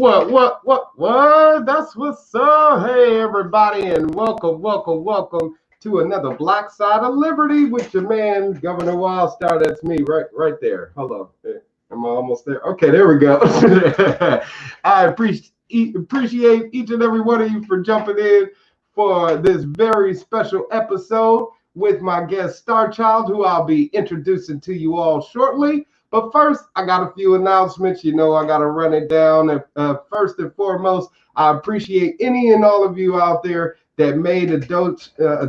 What? That's what's up. Hey, everybody, and welcome to another Black Side of Liberty with your man, Governor Wildstar. That's me, right there. Hold on. Am I almost there? Okay, there we go. I appreciate each and every one of you for jumping in for this very special episode with my guest, Starchild, who I'll be introducing to you all shortly. But first, I got a few announcements. You know, I got to run it down. First and foremost, I appreciate any and all of you out there that made a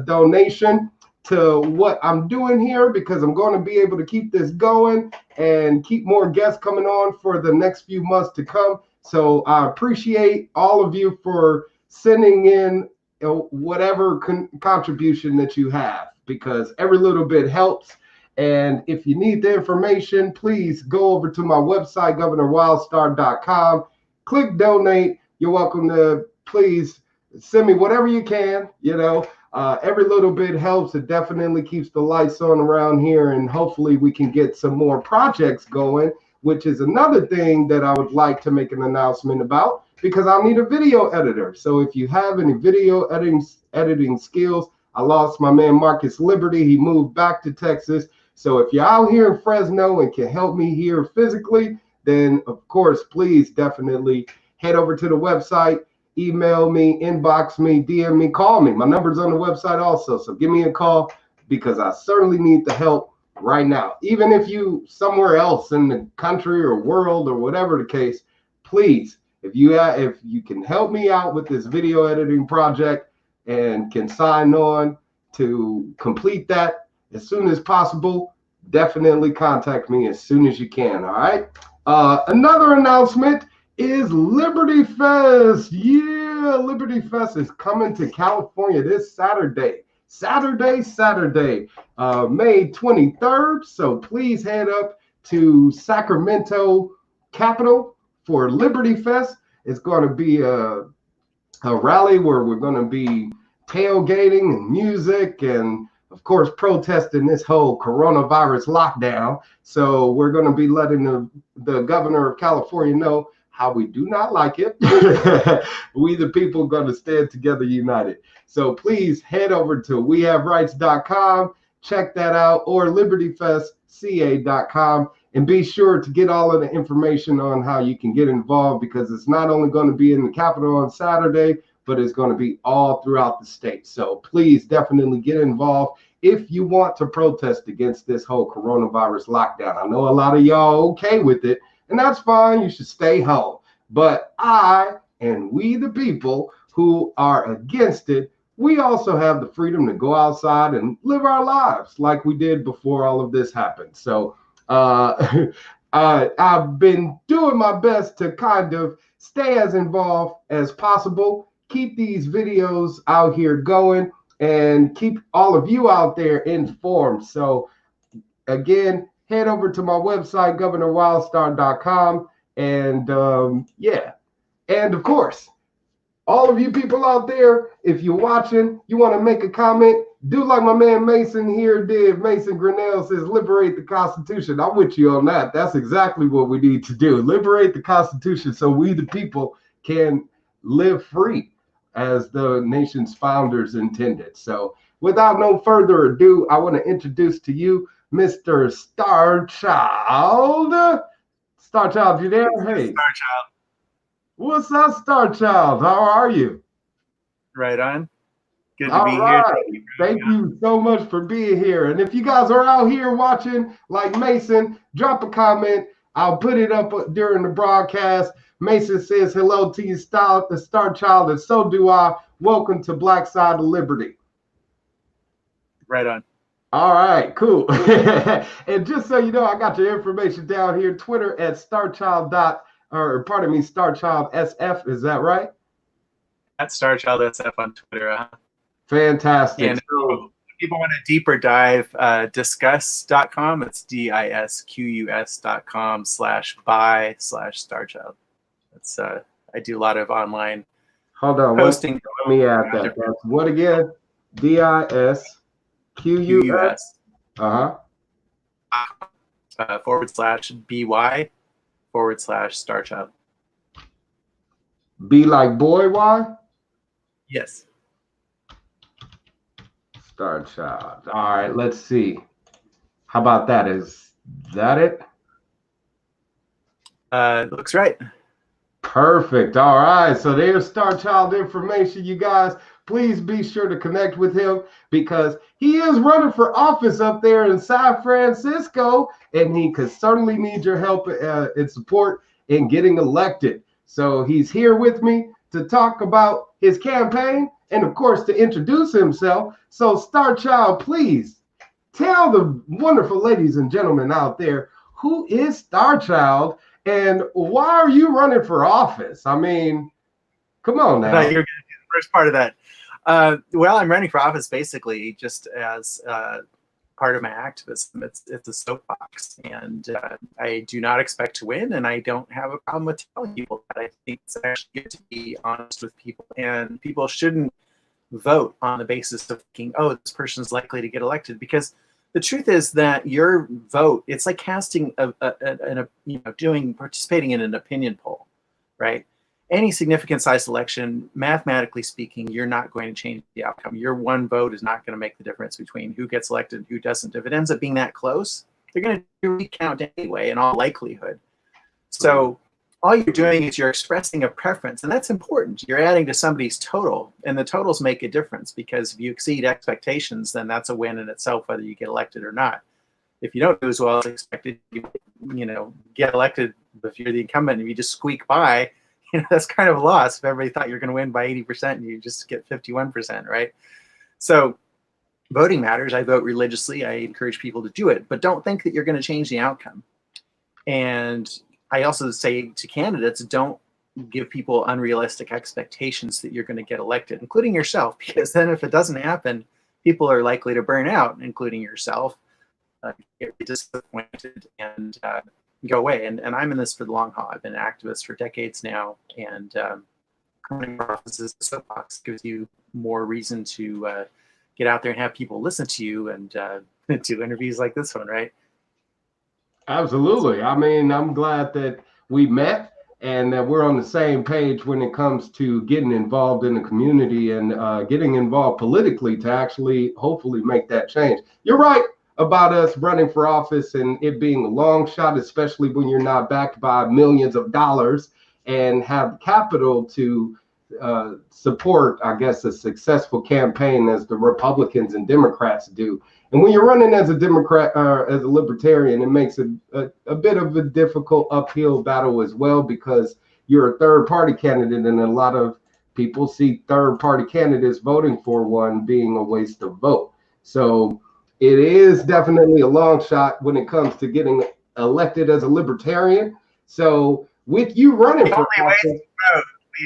donation to what I'm doing here, because I'm going to be able to keep this going and keep more guests coming on for the next few months to come. So I appreciate all of you for sending in whatever contribution that you have, because every little bit helps. And if you need the information, please go over to my website, governorwildstar.com. Click donate. You're welcome to please send me whatever you can. You know, every little bit helps. It definitely keeps the lights on around here. And hopefully we can get some more projects going, which is another thing that I would like to make an announcement about, because I need a video editor. So if you have any video editing skills, I lost my man Marcus Liberty. He moved back to Texas. So if you're out here in Fresno and can help me here physically, then of course, please definitely head over to the website, email me, inbox me, DM me, call me. My number's on the website also. So give me a call, because I certainly need the help right now. Even if you somewhere else in the country or world or whatever the case, please, if you can help me out with this video editing project and can sign on to complete that as soon as possible, definitely contact me as soon as you can. All right. Another announcement is Liberty Fest. Yeah, Liberty Fest is coming to California this Saturday, May 23rd. So please head up to Sacramento Capital for Liberty Fest. It's going to be a rally where we're going to be tailgating and music and, of course, protesting this whole coronavirus lockdown. So we're going to be letting the governor of California know how we do not like it. We the people are going to stand together united. So please head over to wehaverights.com, check that out, or libertyfestca.com, and be sure to get all of the information on how you can get involved, because it's not only going to be in the Capitol on Saturday, but it's going to be all throughout the state. So please definitely get involved if you want to protest against this whole coronavirus lockdown. I know a lot of y'all okay with it, and that's fine. You should stay home. But I and we the people who are against it, we also have the freedom to go outside and live our lives like we did before all of this happened. So I've been doing my best to kind of stay as involved as possible, keep these videos out here going, and keep all of you out there informed. So again, head over to my website, governorwildstar.com. And and of course, all of you people out there, if you're watching, you want to make a comment, do like my man Mason here did. Mason Grinnell says, liberate the Constitution. I'm with you on that. That's exactly what we need to do. Liberate the Constitution so we the people can live free as the nation's founders intended. So without no further ado, I want to introduce to you Mr. Starchild. Starchild, you there? Hey. Starchild. What's up, Starchild? How are you? Right on. Good to be here. Thank you so much for being here. And if you guys are out here watching like Mason, drop a comment. I'll put it up during the broadcast. Mason says hello to you, Starchild, and so do I. Welcome to Black Side of Liberty. Right on. All right, cool. And just so you know, I got your information down here. Twitter at Starchild SF. Is that right? At Starchild SF on Twitter. Fantastic. And if people want a deeper dive, discuss.com. It's disqus.com/by/Starchild. That's I do a lot of online posting. Let me add that. That's what again? DISQUS. /BY/Starchild. B like boy, Y? Yes. Starchild. All right, let's see. How about that? Is that it? Looks right. Perfect. All right. So there's Starchild information, you guys. Please be sure to connect with him because he is running for office up there in San Francisco, and he could certainly need your help and support in getting elected. So he's here with me to talk about his campaign and, of course, to introduce himself. So, Starchild, please tell the wonderful ladies and gentlemen out there who is Starchild and why are you running for office? I mean, come on I now. thought you were going to do the first part of that. Well, I'm running for office basically just as part of my activism. It's a soapbox, and I do not expect to win, and I don't have a problem with telling people that. I think it's actually good to be honest with people, and people shouldn't vote on the basis of thinking, oh, this person's likely to get elected, because the truth is that your vote, it's like casting participating in an opinion poll, right? Any significant sized election, mathematically speaking, you're not going to change the outcome. Your one vote is not going to make the difference between who gets elected and who doesn't. If it ends up being that close, they're going to recount anyway, in all likelihood. So all you're doing is you're expressing a preference, and that's important. You're adding to somebody's total, and the totals make a difference, because if you exceed expectations, then that's a win in itself, whether you get elected or not. If you don't do as well as expected, you get elected if you're the incumbent, and if you just squeak by, that's kind of a loss. If everybody thought you're going to win by 80% and you just get 51%, right? So voting matters. I vote religiously. I encourage people to do it, but don't think that you're going to change the outcome. And I also say to candidates, don't give people unrealistic expectations that you're going to get elected, including yourself, because then if it doesn't happen, people are likely to burn out, including yourself, get disappointed and go away. And I'm in this for the long haul. I've been an activist for decades now, and running for office as a soapbox gives you more reason to get out there and have people listen to you and do interviews like this one, right? Absolutely. I mean, I'm glad that we met and that we're on the same page when it comes to getting involved in the community and getting involved politically to actually hopefully make that change. You're right about us running for office and it being a long shot, especially when you're not backed by millions of dollars and have capital to support, I guess, a successful campaign as the Republicans and Democrats do. And when you're running as a Democrat or as a libertarian, it makes a bit of a difficult uphill battle as well, because you're a third party candidate, and a lot of people see third party candidates voting for one being a waste of vote. So it is definitely a long shot when it comes to getting elected as a libertarian. So with you running for office,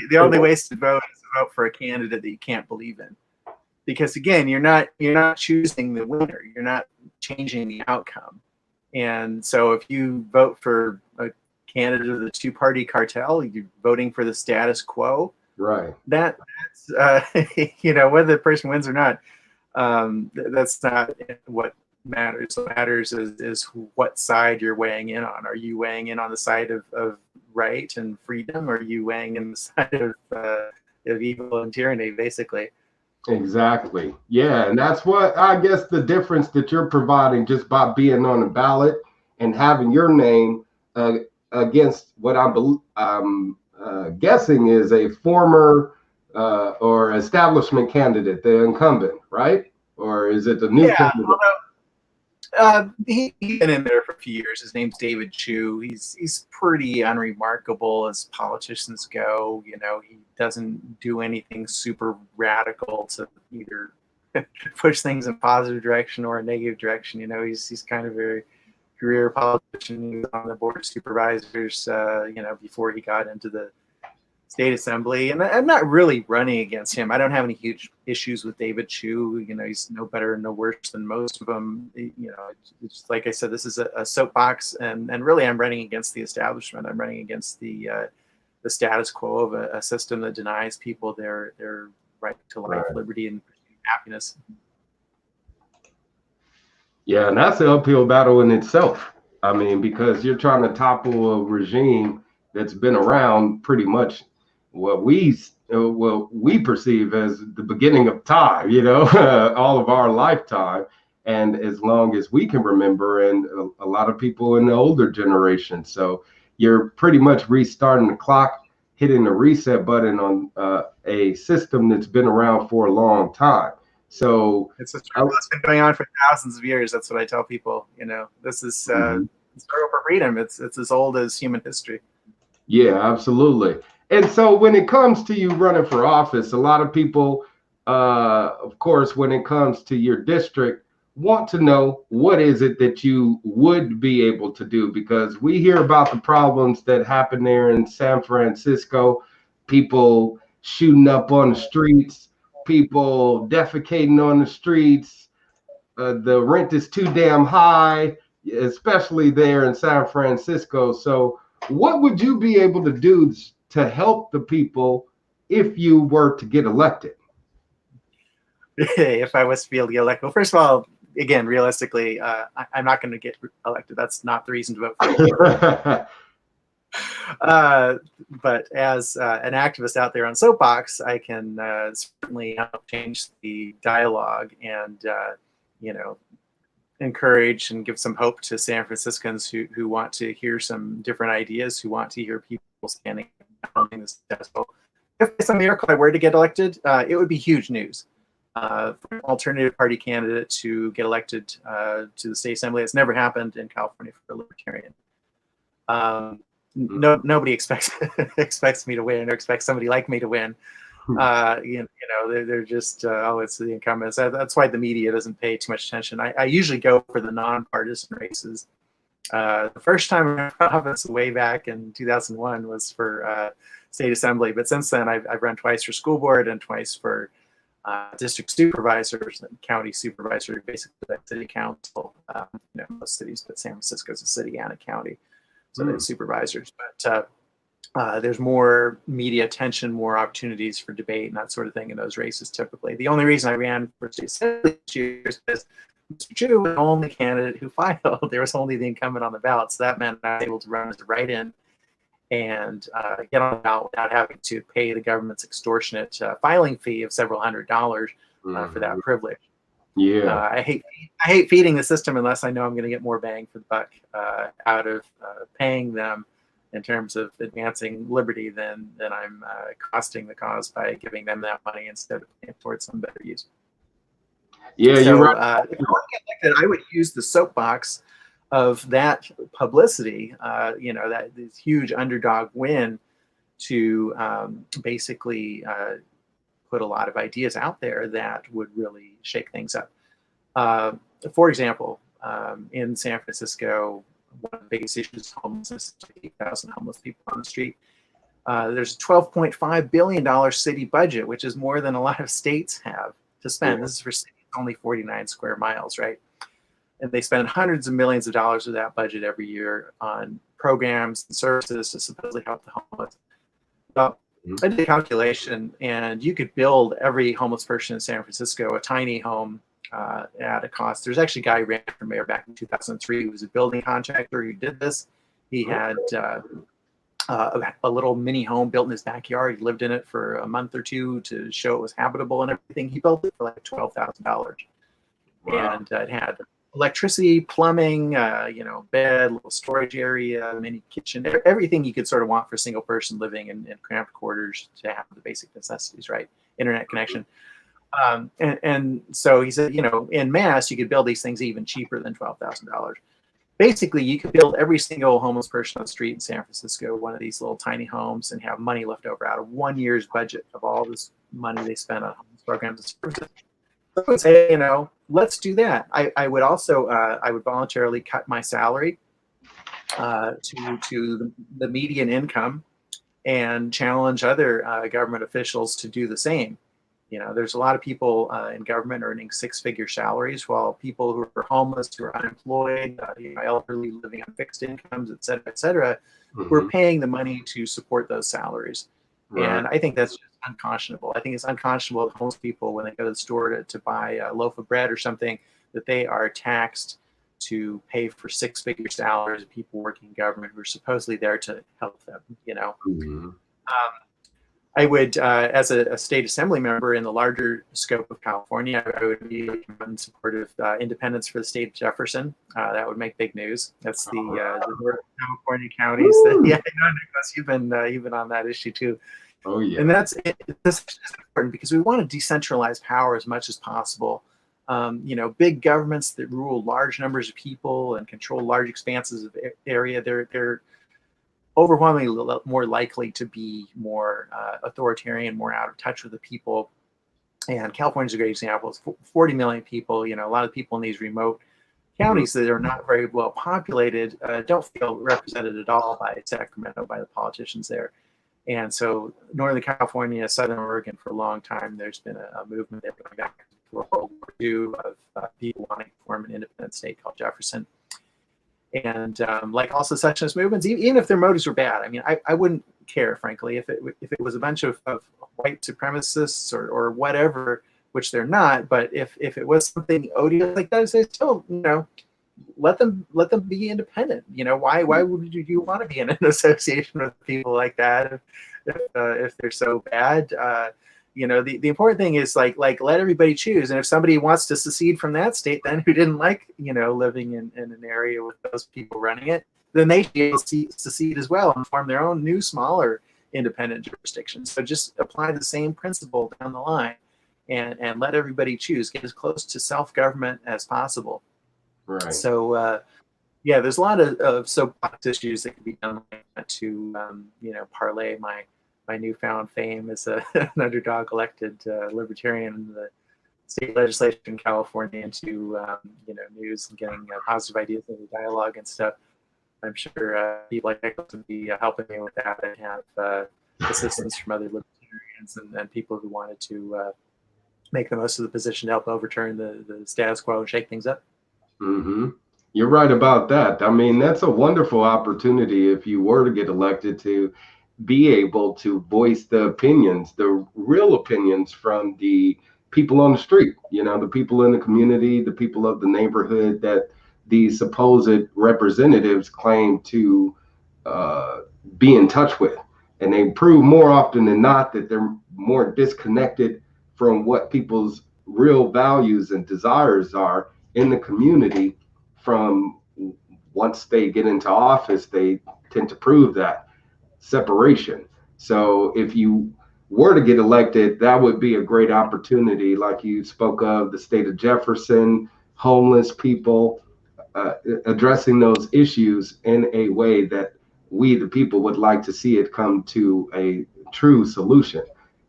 the only waste to vote is to vote for a candidate that you can't believe in. Because again, you're not choosing the winner. You're not changing the outcome. And so if you vote for a candidate of the two-party cartel, you're voting for the status quo. Right. That's whether the person wins or not, that's not what matters. What matters is what side you're weighing in on. Are you weighing in on the side of right and freedom, or are you weighing in the side of evil and tyranny, basically? Exactly. Yeah. And that's what I guess the difference that you're providing just by being on the ballot and having your name against what I'm guessing is a former or establishment candidate, the incumbent, right? Or is it the new candidate? He's been in there for a few years. His name's David Chu. He's pretty unremarkable as politicians go. He doesn't do anything super radical to either push things in a positive direction or a negative direction. He's kind of a career politician. He was on the board of supervisors, before he got into the state assembly. And I'm not really running against him. I don't have any huge issues with David Chu. He's no better and no worse than most of them. It's like I said, this is a soapbox, and really I'm running against the establishment. I'm running against the status quo of a system that denies people their right to life, Right. liberty, and happiness. Yeah, and that's an uphill battle in itself. I mean, because you're trying to topple a regime that's been around pretty much what we perceive as the beginning of time, all of our lifetime. And as long as we can remember, and a lot of people in the older generation. So you're pretty much restarting the clock, hitting the reset button on a system that's been around for a long time. So It's a struggle that's been going on for thousands of years. That's what I tell people. This is struggle for freedom. It's as old as human history. Yeah, absolutely. And so when it comes to you running for office, a lot of people, of course, when it comes to your district, want to know what is it that you would be able to do, because we hear about the problems that happen there in San Francisco, people shooting up on the streets, people defecating on the streets, the rent is too damn high, especially there in San Francisco. So, what would you be able to do to help the people if you were to get elected? If I was to be able to get elected, well, first of all, again, realistically, I'm not going to get elected. That's not the reason to vote for me. But as an activist out there on Soapbox, I can certainly help change the dialogue and encourage and give some hope to San Franciscans who want to hear some different ideas, who want to hear people standing down in the status quo. If by some miracle I were to get elected, it would be huge news. For an alternative party candidate to get elected to the state assembly. It's never happened in California for a libertarian. Nobody expects me to win or expects somebody like me to win. They're just it's the incumbents. That's why the media doesn't pay too much attention. I usually go for the nonpartisan races. The first time I ran for office way back in 2001 was for state assembly, but since then I've run twice for school board and twice for district supervisors and county supervisor, basically like city council. Most cities, but San Francisco is a city and a county, so they're supervisors. But there's more media attention, more opportunities for debate and that sort of thing in those races typically. The only reason I ran for state assembly this year is because Mr. Chu was the only candidate who filed. There was only the incumbent on the ballot, so that meant I was able to run as a write-in and get on the ballot without having to pay the government's extortionate filing fee of several $100s for that privilege. Yeah, I hate feeding the system unless I know I'm going to get more bang for the buck out of paying them in terms of advancing liberty than I'm costing the cause by giving them that money instead of paying towards some better use. Yeah, so, you're right. If I want to get elected, I would use the soapbox of that publicity, that this huge underdog win to basically put a lot of ideas out there that would really shake things up. For example, in San Francisco, one of the biggest issues is homelessness. 8,000 homeless people on the street. There's a $12.5 billion city budget, which is more than a lot of states have to spend. This is for cities only 49 square miles, right? And they spend hundreds of millions of dollars of that budget every year on programs and services to supposedly help the homeless. Well, I did a calculation, and you could build every homeless person in San Francisco a tiny home at a cost. There's actually a guy who ran for mayor back in 2003 who was a building contractor who did this. He had a little mini home built in his backyard. He lived in it for a month or two to show it was habitable and everything. He built it for like $12,000. Wow. And it had electricity, plumbing, bed, little storage area, mini kitchen, everything you could sort of want for a single person living in cramped quarters to have the basic necessities, right? Internet connection. And so he said, in mass, you could build these things even cheaper than $12,000. Basically, you could build every single homeless person on the street in San Francisco one of these little tiny homes and have money left over out of 1 year's budget of all this money they spent on homeless programs and services. So I would say, let's do that. I would also, I would voluntarily cut my salary to the median income and challenge other government officials to do the same. There's a lot of people in government earning six-figure salaries, while people who are homeless, who are unemployed, elderly living on fixed incomes, et cetera, we're paying the money to support those salaries. Right. And I think that's just unconscionable. I think it's unconscionable that homeless people, when they go to the store to buy a loaf of bread or something, that they are taxed to pay for six-figure salaries of people working in government who are supposedly there to help them, I would, as a state assembly member in the larger scope of California, I would be in support of independence for the state of Jefferson. That would make big news. That's the Northern California counties. That, yeah, Nicholas, you've been on that issue too. Oh yeah. And that's important because we want to decentralize power as much as possible. Big governments that rule large numbers of people and control large expanses of area, they're overwhelmingly more likely to be more authoritarian, more out of touch with the people. And California's a great example. It's 40 million people. A lot of people in these remote counties that are not very well populated don't feel represented at all by Sacramento, by the politicians there. And so Northern California, Southern Oregon, for a long time, there's been a movement there going back to World War II of people wanting to form an independent state called Jefferson. And like all secessionist movements, even if their motives were bad, I mean, I wouldn't care, frankly, if it was a bunch of white supremacists or whatever, which they're not. But if it was something odious like that, they still, let them be independent. Why would you want to be in an association with people like that if they're so bad? The important thing is like let everybody choose. And if somebody wants to secede from that state, then who didn't like, living in an area with those people running it, then they should be able to secede as well and form their own new, smaller independent jurisdictions. So just apply the same principle down the line and let everybody choose, get as close to self-government as possible. Right. So, there's a lot of soapbox issues that can be done to, parlay my newfound fame as an underdog elected libertarian in the state legislature in California into news and getting positive ideas into dialogue and stuff. I'm sure people like Nicholas would be helping me with that and have assistance from other libertarians and people who wanted to make the most of the position to help overturn the status quo and shake things up. Mm-hmm. You're right about that. I mean, that's a wonderful opportunity if you were to get elected to be able to voice the real opinions from the people on the street, the people in the community, the people of the neighborhood that these supposed representatives claim to be in touch with. And they prove more often than not that they're more disconnected from what people's real values and desires are in the community. From once they get into office, they tend to prove that separation. So if you were to get elected, that would be a great opportunity, like you spoke of, the state of Jefferson, homeless people, addressing those issues in a way that we, the people, would like to see it come to a true solution,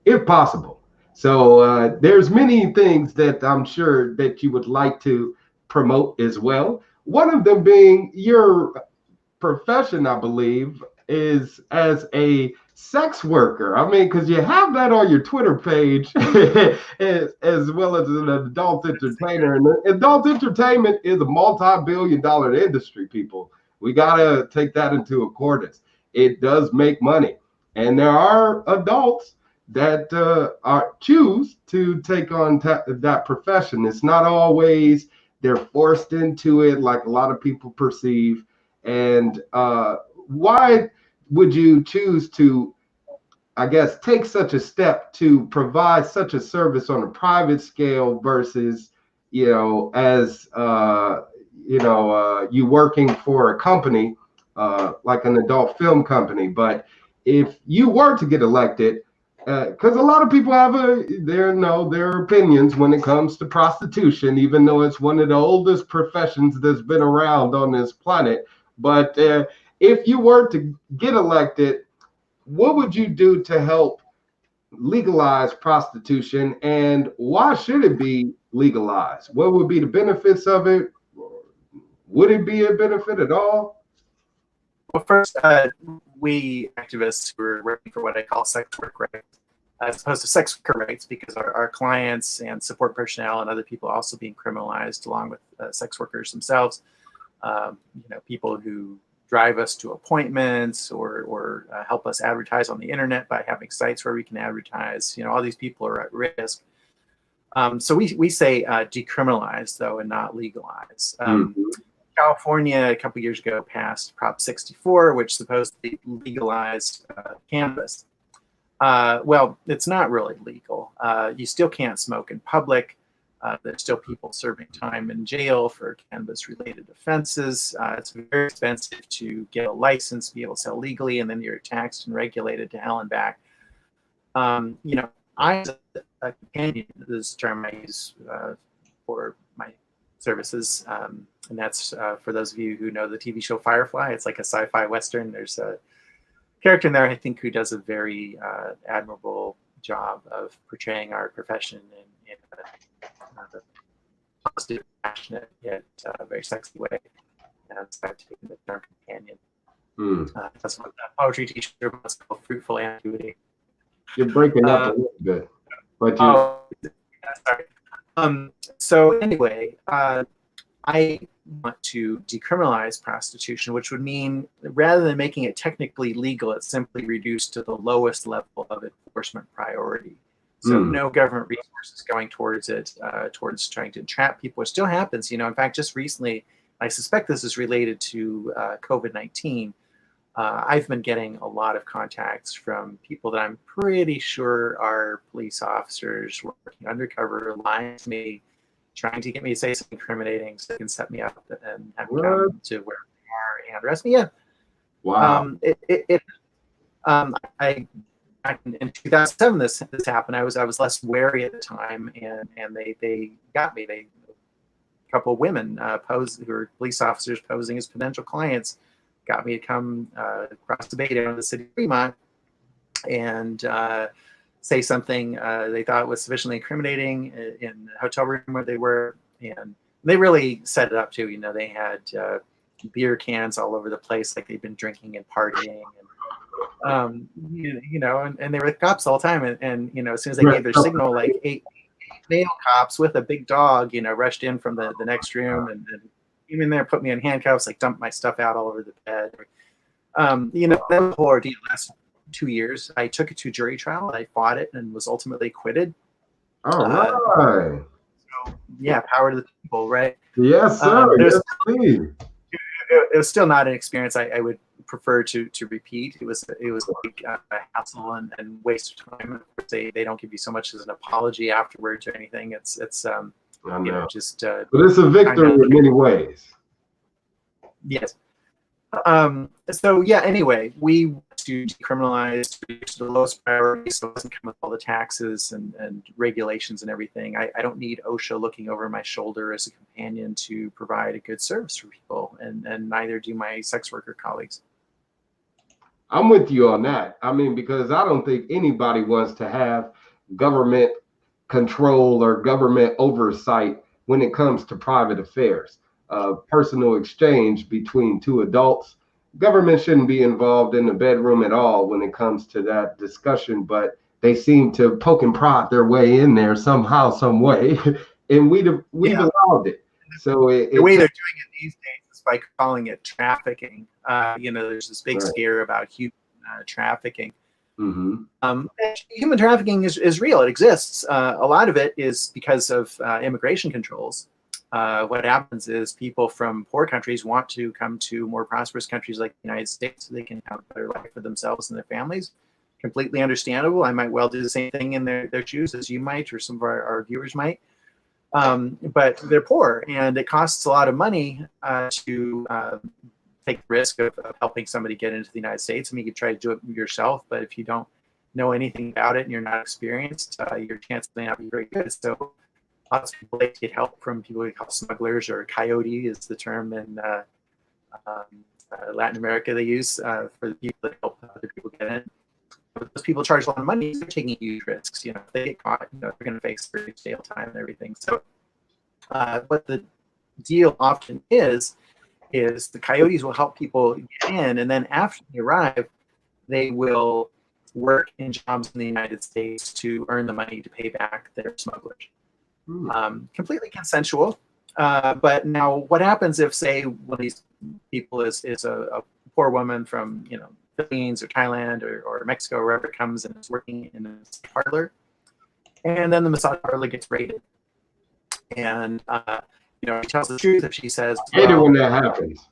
if possible. So there's many things that I'm sure that you would like to promote as well. One of them being your profession, I believe, is as a sex worker. I mean, because you have that on your Twitter page as well as an adult entertainer. And adult entertainment is a multi-billion-dollar industry, people. We got to take that into accordance. It does make money. And there are adults that choose to take on that profession. It's not always they're forced into it like a lot of people perceive. And why would you choose to, I guess, take such a step to provide such a service on a private scale versus, as you working for a company like an adult film company? But if you were to get elected, because a lot of people have their opinions when it comes to prostitution, even though it's one of the oldest professions that's been around on this planet. But if you were to get elected, what would you do to help legalize prostitution, and why should it be legalized? What would be the benefits of it? Would it be a benefit at all? Well, first, we activists who are working for what I call sex work rights, as opposed to sex worker rights, because our clients and support personnel and other people are also being criminalized along with sex workers themselves. People who drive us to appointments or help us advertise on the internet by having sites where we can advertise. All these people are at risk. So we say decriminalize, though, and not legalize. California a couple years ago passed Prop 64, which supposedly legalized cannabis. Well, it's not really legal. You still can't smoke in public. There's still people serving time in jail for cannabis-related offenses. It's very expensive to get a license, be able to sell legally, and then you're taxed and regulated to hell and back. You know, I, as a companion, this term I use for my services, and that's for those of you who know the TV show Firefly. It's like a sci-fi western. There's a character in there, I think, who does a very admirable job of portraying our profession in a positive, passionate, yet very sexy way. And so I've taken the term companion. That's what that poetry teacher was called, fruitful ambiguity. You're breaking up a little bit. But you... Oh, sorry. So anyway, I want to decriminalize prostitution, which would mean rather than making it technically legal, it's simply reduced to the lowest level of enforcement priority. So no government resources going towards it, towards trying to entrap people. It still happens, you know. In fact, just recently, I suspect this is related to COVID-19. I've been getting a lot of contacts from people that I'm pretty sure are police officers working undercover, lying to me, trying to get me to say something incriminating so they can set me up and have me come to where they are and arrest me. Yeah. Wow. Back in 2007, this happened. I was less wary at the time, and they got me. A couple of women who were police officers posing as potential clients, got me to come across the bay down to the city of Fremont and say something they thought was sufficiently incriminating in the hotel room where they were, and they really set it up too. You know, they had beer cans all over the place, like they'd been drinking and partying, and you know, and they were cops all the time, and you know, as soon as they gave their signal, like 8 male cops with a big dog, you know, rushed in from the next room and even there put me in handcuffs, like dumped my stuff out all over the bed. You know, that was a whole ordeal. Lasted 2 years. I took it to jury trial. I fought it and was ultimately acquitted. All right. So yeah, power to the people, right? Yes, sir. Yes, please. It was still not an experience I would prefer to repeat. It was like a hassle and waste of time. They don't give you so much as an apology afterwards or anything. It's you know, just but it's a victory in many ways. Yes. So yeah, anyway, we want to decriminalize to the lowest priority so it doesn't come with all the taxes and regulations and everything. I don't need OSHA looking over my shoulder as a companion to provide a good service for people, and neither do my sex worker colleagues. I'm with you on that. I mean, because I don't think anybody wants to have government control or government oversight when it comes to private affairs. Personal exchange between two adults. Government shouldn't be involved in the bedroom at all when it comes to that discussion, but they seem to poke and prod their way in there somehow, some way, and we've allowed it. So the way they're doing it these days is by calling it trafficking. You know, there's this big scare about human trafficking. Human trafficking is real. It exists. A lot of it is because of immigration controls. What happens is people from poor countries want to come to more prosperous countries like the United States so they can have a better life for themselves and their families. Completely understandable. I might well do the same thing in their shoes as you might, or some of our viewers might. But they're poor, and it costs a lot of money to take the risk of helping somebody get into the United States. I mean, you could try to do it yourself, but if you don't know anything about it and you're not experienced, your chances may not be very good. So lots of people get help from people we call smugglers, or coyote is the term in Latin America they use for the people that help other people get in. But those people charge a lot of money. They're taking huge risks. You know, if they get caught, you know, they're going to face jail time and everything. So what the deal often is the coyotes will help people get in, and then after they arrive, they will work in jobs in the United States to earn the money to pay back their smugglers. Completely consensual. But now what happens if, say, one of these people is a poor woman from, you know, Philippines or Thailand or Mexico, wherever it comes, and is working in a parlor, and then the massage parlor gets raided, and you know, she tells the truth if she says, I hate it when that happens.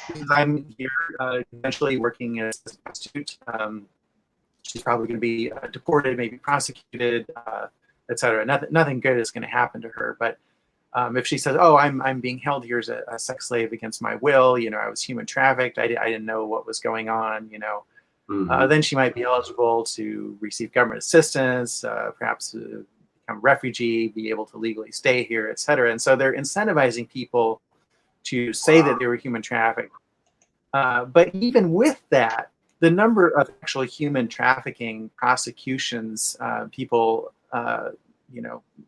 Because I'm here eventually working as a prostitute. She's probably going to be deported, maybe prosecuted, etc. Nothing good is going to happen to her. But if she says, "Oh, I'm being held here as a sex slave against my will," I was human trafficked. I didn't know what was going on. Then she might be eligible to receive government assistance, perhaps become a refugee, be able to legally stay here, etc. And so they're incentivizing people to say that they were human trafficked. But even with that, the number of actual human trafficking prosecutions, people,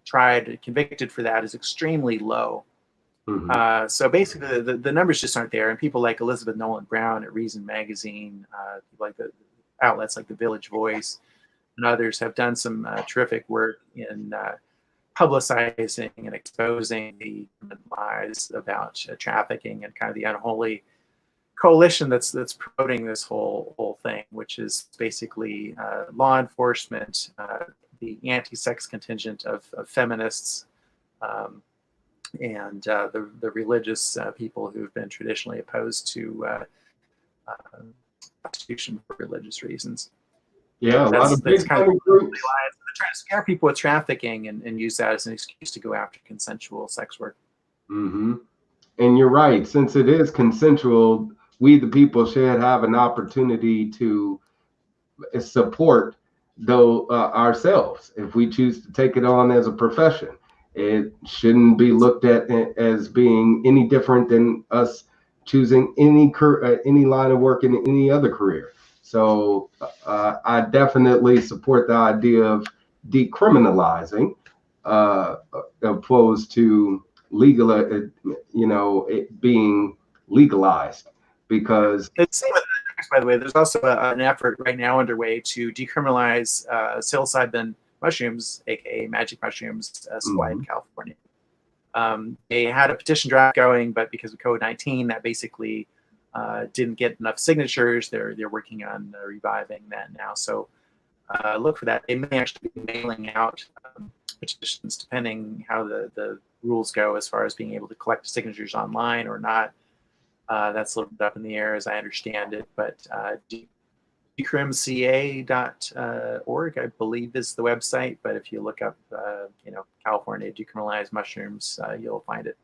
tried, convicted for that is extremely low. So basically, the numbers just aren't there. And people like Elizabeth Nolan Brown at Reason Magazine, like the outlets like The Village Voice, and others have done some terrific work in publicizing and exposing the lies about trafficking and kind of the unholy coalition that's promoting this whole thing, which is basically law enforcement, the anti-sex contingent of feminists, and the religious people who've been traditionally opposed to prostitution for religious reasons. Yeah, a lot of big kind of groups. They're trying to scare people with trafficking and use that as an excuse to go after consensual sex work. And you're right. Since it is consensual, we the people should have an opportunity to support ourselves if we choose to take it on as a profession. It shouldn't be looked at as being any different than us choosing any line of work in any other career. So I definitely support the idea of decriminalizing, opposed to legal, it being legalized, because it's same with drugs, by the way. There's also an effort right now underway to decriminalize psilocybin mushrooms, aka magic mushrooms, supplied in California. They had a petition draft going, but because of COVID-19, that basically didn't get enough signatures. They're working on reviving that now. So look for that. They may actually be mailing out petitions, depending how the rules go as far as being able to collect signatures online or not. That's a little bit up in the air as I understand it, but decrimca.org, I believe, is the website. But if you look up, California decriminalized mushrooms, you'll find it.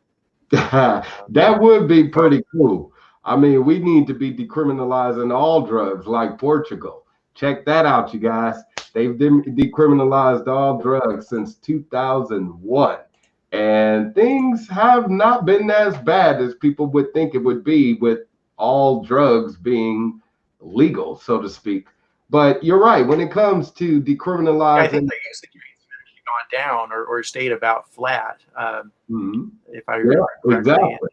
That would be pretty cool. I mean, we need to be decriminalizing all drugs like Portugal. Check that out, you guys. They've decriminalized all drugs since 2001. And things have not been as bad as people would think it would be, with all drugs being legal, so to speak. But you're right. When it comes to decriminalizing, I think the usage rates have actually gone down or stayed about flat. If I remember correctly. Exactly.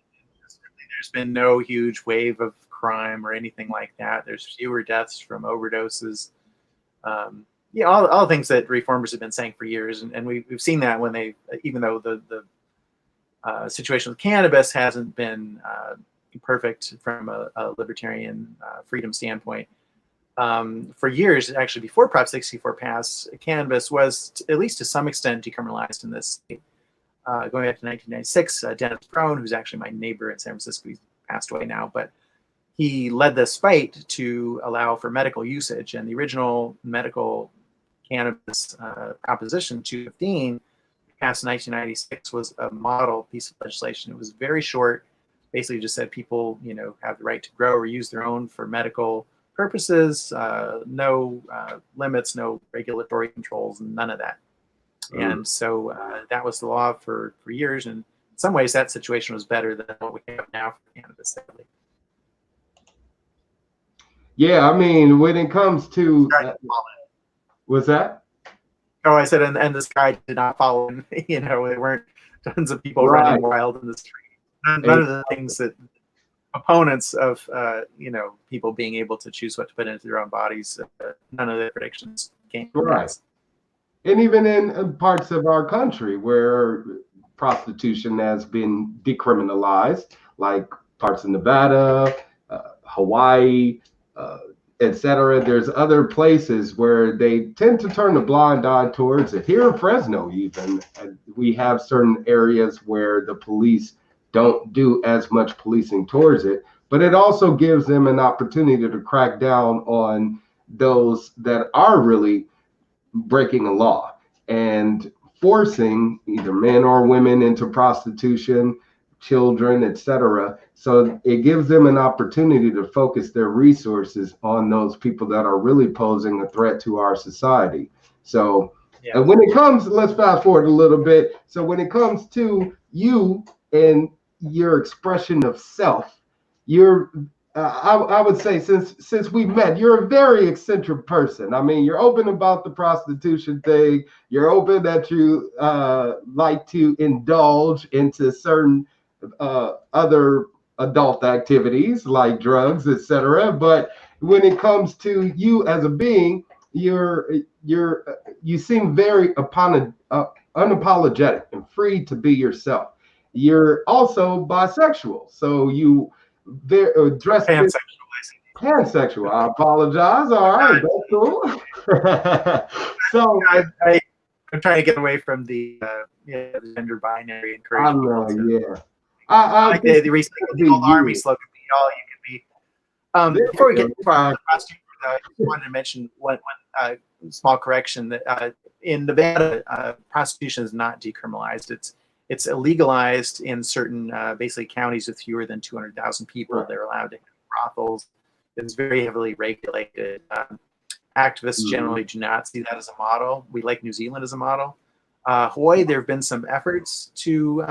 There's been no huge wave of crime or anything like that. There's fewer deaths from overdoses. All the things that reformers have been saying for years, and we've seen that when they, even though the situation with cannabis hasn't been perfect from a libertarian freedom standpoint. For years, actually, before Prop 64 passed, cannabis was, at least to some extent, decriminalized in this state. Going back to 1996, Dennis Crone, who's actually my neighbor in San Francisco, he's passed away now, but he led this fight to allow for medical usage. And the original medical cannabis Proposition 215, passed in 1996, was a model piece of legislation. It was very short. Basically just said people, have the right to grow or use their own for medical purposes, no limits, no regulatory controls, none of that. And so that was the law for years. And in some ways, that situation was better than what we have now for cannabis, sadly. Yeah, I mean, when it comes to what's that? Oh, I said, and this guy did not follow him. There weren't tons of people running wild in the street. None of the things that opponents of, people being able to choose what to put into their own bodies, none of their predictions came to pass. And even in parts of our country where prostitution has been decriminalized, like parts of Nevada, Hawaii, etc. There's other places where they tend to turn a blind eye towards it. Here in Fresno, even, we have certain areas where the police don't do as much policing towards it. but it also gives them an opportunity to crack down on those that are really breaking a law and forcing either men or women into prostitution, children, etc. So it gives them an opportunity to focus their resources on those people that are really posing a threat to our society. So Yeah. and when it comes, let's fast forward a little bit. So when it comes to you and your expression of self, you're I would say since we met, you're a very eccentric person. I mean, you're open about the prostitution thing. You're open that you like to indulge into certain other adult activities like drugs, etc. But when it comes to you as a being, you seem very unapologetic and free to be yourself. You're also bisexual, so you dress Pansexual. pansexual. I apologize. All right, that's cool. So I'm trying to get away from the the gender binary. I Encouraging know, people to, yeah. I like think the recent be old army you. slogan, "Be all you can be." There Before we you get go. to our prostitution, I just wanted to mention one small correction that in Nevada, prostitution is not decriminalized. It's illegalized in certain basically counties with fewer than 200,000 people. Right. They're allowed to have brothels. It's very heavily regulated. Activists generally do not see that as a model. We like New Zealand as a model. Hawaii, there have been some efforts to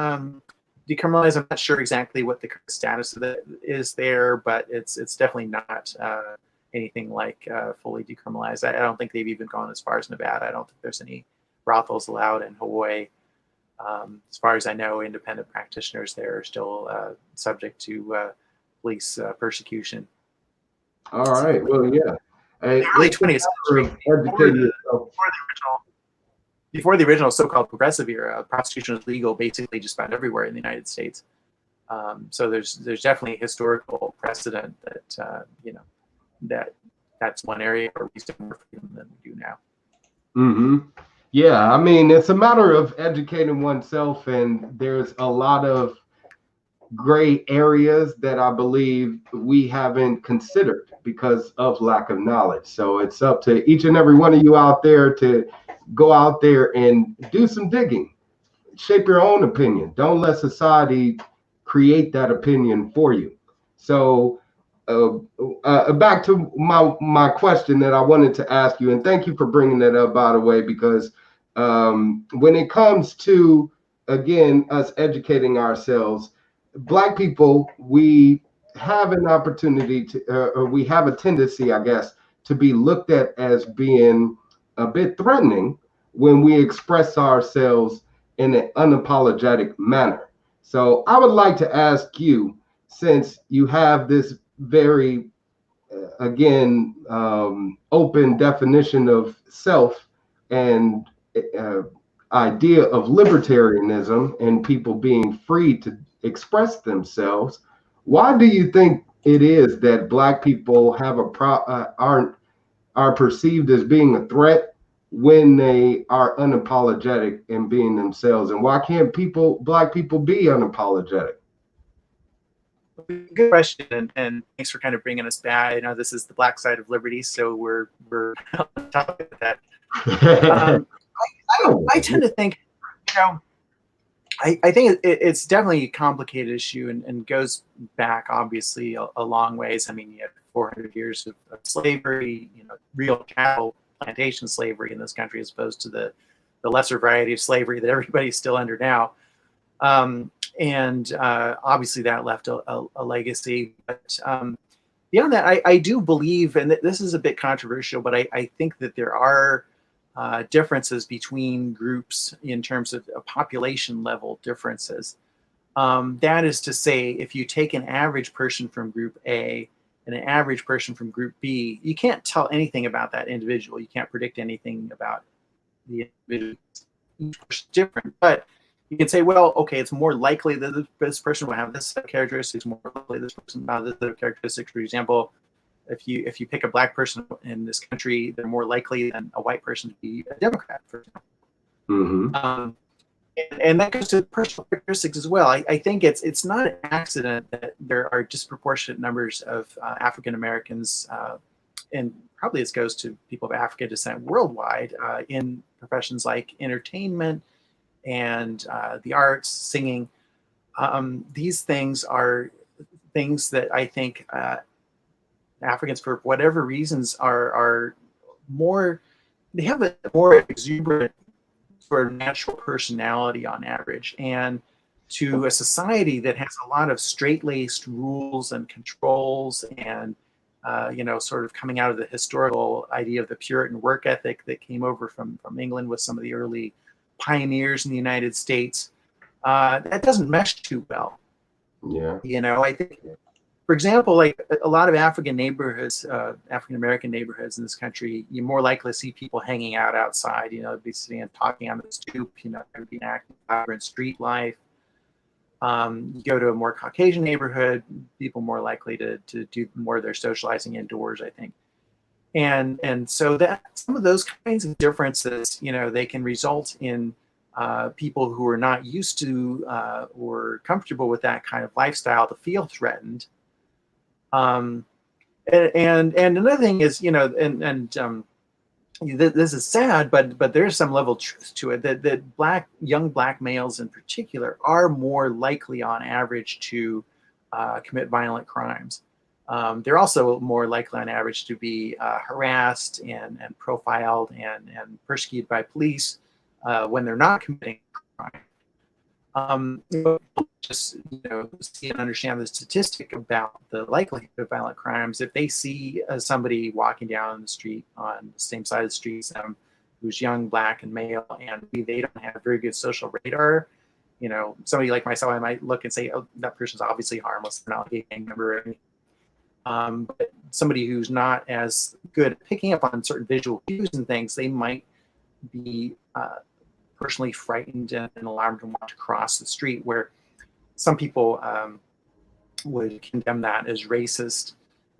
decriminalize. I'm not sure exactly what the current status of it is there, but it's definitely not anything like fully decriminalized. I don't think they've even gone as far as Nevada. I don't think there's any brothels allowed in Hawaii. As far as I know, independent practitioners there are still subject to police persecution. All right. Well, yeah. The early 20th century, before the original so-called progressive era, prostitution was legal basically just about everywhere in the United States. So there's definitely historical precedent that that's one area where we still more freedom than we do now. Mm-hmm. Yeah, I mean, it's a matter of educating oneself, and there's a lot of gray areas that I believe we haven't considered because of lack of knowledge. So it's up to each and every one of you out there to go out there and do some digging, shape your own opinion. Don't let society create that opinion for you. So back to my question that I wanted to ask you, and thank you for bringing that up, by the way, because when it comes to, again, us educating ourselves, Black people, we have an opportunity to, or we have a tendency, I guess, to be looked at as being a bit threatening when we express ourselves in an unapologetic manner. So I would like to ask you, since you have this very, again, open definition of self and idea of libertarianism and people being free to express themselves, why do you think it is that Black people have are perceived as being a threat when they are unapologetic in being themselves, and why can't Black people be unapologetic? Good question, and thanks for kind of bringing us back. I know this is the black side of liberty, so we're on top of that. I tend to think, I think it's definitely a complicated issue and goes back obviously a long ways. I mean, you have 400 years of slavery, real cattle plantation slavery in this country, as opposed to the lesser variety of slavery that everybody's still under now. And obviously that left a legacy. But beyond that, I do believe, and this is a bit controversial, but I think that there are differences between groups in terms of population level differences. That is to say, if you take an average person from group A and an average person from group B, you can't tell anything about that individual. You can't predict anything about the individual. Each person's different, but you can say, well, okay, it's more likely that this person will have this set of characteristics, more likely this person will have this set of characteristics. For example, if you pick a Black person in this country, they're more likely than a white person to be a Democrat, for example. Mm-hmm. And that goes to personal characteristics as well. I think it's not an accident that there are disproportionate numbers of African Americans, and probably this goes to people of African descent worldwide, in professions like entertainment and the arts, singing. These things are things that I think Africans, for whatever reasons, are more. They have a more exuberant sort of natural personality on average, and to a society that has a lot of straight-laced rules and controls, and sort of coming out of the historical idea of the Puritan work ethic that came over from England with some of the early pioneers in the United States, that doesn't mesh too well. Yeah. I think, for example, like a lot of African neighborhoods, African American neighborhoods in this country, you're more likely to see people hanging out outside, be sitting and talking on the stoop, there be an active, vibrant street life. You go to a more Caucasian neighborhood, people more likely to do more of their socializing indoors, I think. And so that some of those kinds of differences, they can result in people who are not used to or comfortable with that kind of lifestyle to feel threatened. And another thing is, this is sad, but there's some level of truth to it that young black males in particular are more likely on average to commit violent crimes. They're also more likely on average to be harassed and profiled and persecuted by police when they're not committing crime. Just see and understand the statistic about the likelihood of violent crimes. If they see somebody walking down the street on the same side of the street as them, who's young, black, and male, and they don't have very good social radar, somebody like myself, I might look and say, "Oh, that person's obviously harmless. They're not a gang member." Or anything. But somebody who's not as good at picking up on certain visual cues and things, they might be personally frightened and alarmed and want to cross the street, where some people would condemn that as racist.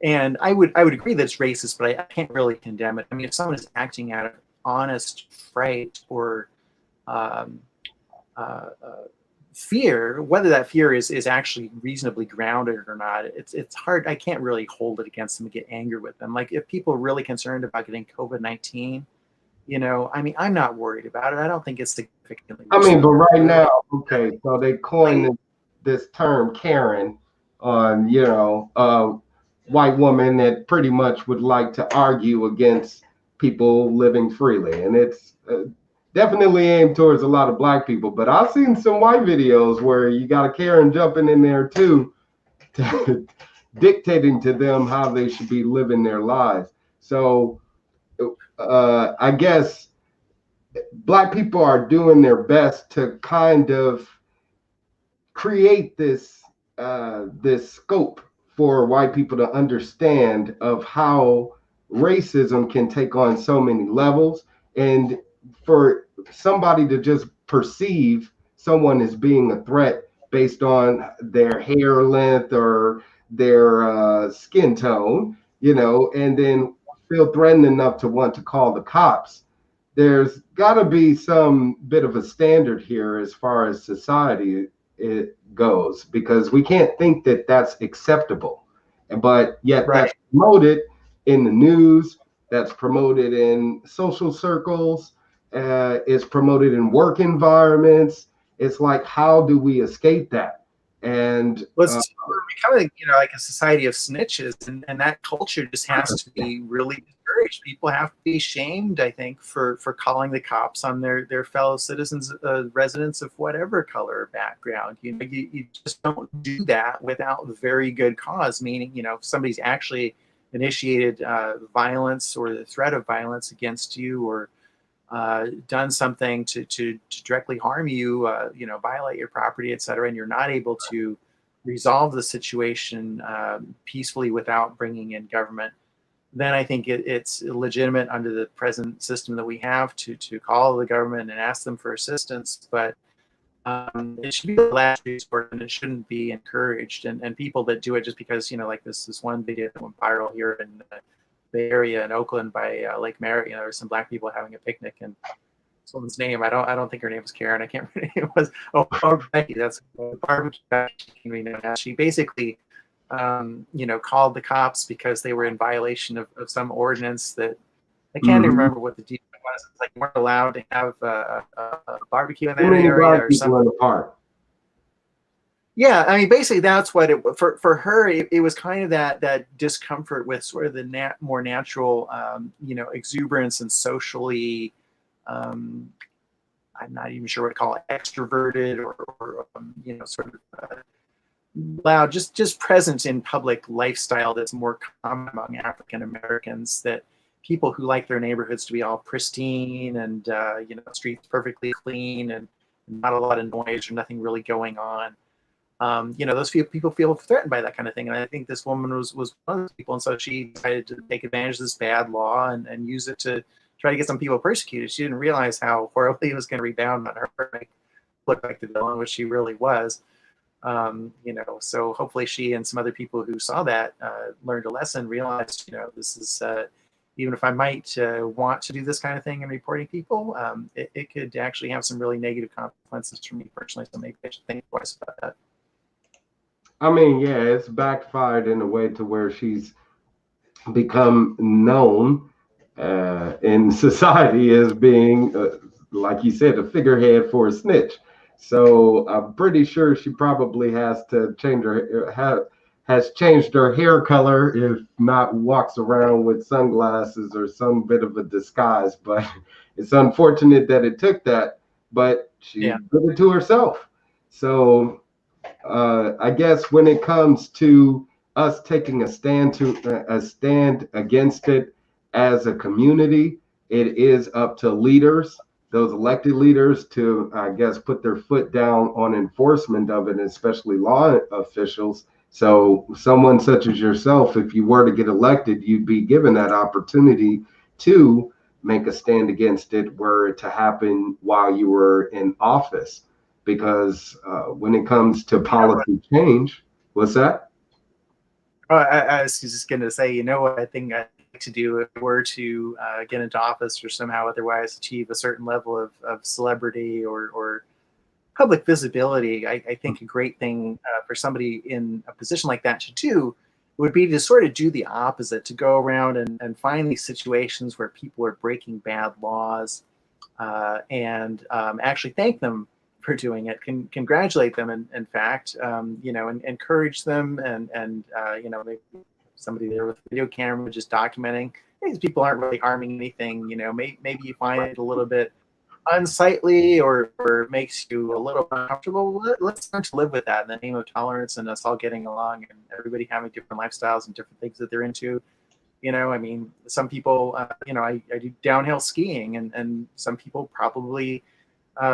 And I would agree that it's racist, but I can't really condemn it. I mean, if someone is acting out of honest fright or fear, whether that fear is actually reasonably grounded or not, it's hard. I can't really hold it against them and get angry with them. Like if people are really concerned about getting COVID-19, I mean, I'm not worried about it. I don't think it's significantly. I mean, but right now, okay, so they coined this term Karen on, a white woman that pretty much would like to argue against people living freely. And it's definitely aimed towards a lot of black people. But I've seen some white videos where you got a Karen jumping in there too, dictating to them how they should be living their lives. So I guess black people are doing their best to kind of create this scope for white people to understand of how racism can take on so many levels, and for somebody to just perceive someone as being a threat based on their hair length or their skin tone, and then feel threatened enough to want to call the cops. There's got to be some bit of a standard here as far as society it goes, because we can't think that that's acceptable. But yet that's promoted in the news, that's promoted in social circles, it's promoted in work environments. It's like, how do we escape that? And we're becoming, like a society of snitches, and that culture just has to be really discouraged. People have to be shamed, I think, for calling the cops on their fellow citizens, residents of whatever color or background. You just don't do that without very good cause. Meaning, if somebody's actually initiated violence or the threat of violence against you, or done something to directly harm you, violate your property, et cetera, and you're not able to resolve the situation peacefully without bringing in government, then I think it's legitimate under the present system that we have to call the government and ask them for assistance. But it should be the last resort, and it shouldn't be encouraged. And people that do it just because, like this one video that went viral here in the Bay Area in Oakland by Lake Merritt, there's some black people having a picnic, and someone's name. I don't think her name was Karen. I can't remember. It was Becky. That's Barbecue Becky can be known as. She basically, called the cops because they were in violation of some ordinance that I can't even remember what the deal was. It's like you weren't allowed to have a barbecue in that area or something. In the park. Yeah, I mean, basically, that's what it for her. It was kind of that discomfort with sort of the more natural, exuberance and socially. I'm not even sure what to call it, extroverted or sort of loud, just present in public lifestyle that's more common among African Americans. That people who like their neighborhoods to be all pristine and streets perfectly clean and not a lot of noise or nothing really going on. Those people feel threatened by that kind of thing. And I think this woman was one of those people. And so she decided to take advantage of this bad law and use it to try to get some people persecuted. She didn't realize how horribly it was going to rebound on her, make look like the villain, which she really was. So hopefully she and some other people who saw that learned a lesson, realized, this is, even if I might want to do this kind of thing and reporting people, it could actually have some really negative consequences for me personally. So maybe I should think twice about that. I mean, yeah, it's backfired in a way to where she's become known in society as being, like you said, a figurehead for a snitch. So I'm pretty sure she probably has to change has changed her hair color, if not walks around with sunglasses or some bit of a disguise. But it's unfortunate that it took that, but she did it to herself. So I guess when it comes to us taking a stand against it as a community, it is up to leaders, those elected leaders, to, I guess, put their foot down on enforcement of it, especially law officials. So someone such as yourself, if you were to get elected, you'd be given that opportunity to make a stand against it were it to happen while you were in office. Because when it comes to policy change, what's that? Oh, I was just going to say, what I think I'd like to do if I were to get into office or somehow otherwise achieve a certain level of celebrity or public visibility, I think a great thing for somebody in a position like that to do would be to sort of do the opposite, to go around and find these situations where people are breaking bad laws and actually thank them for doing it, congratulate them, in fact, and encourage them, and maybe somebody there with a video camera just documenting, hey, these people aren't really harming anything. Maybe you find it a little bit unsightly or makes you a little uncomfortable. Let's learn to live with that in the name of tolerance and us all getting along and everybody having different lifestyles and different things that they're into. I mean, some people, I do downhill skiing, and some people probably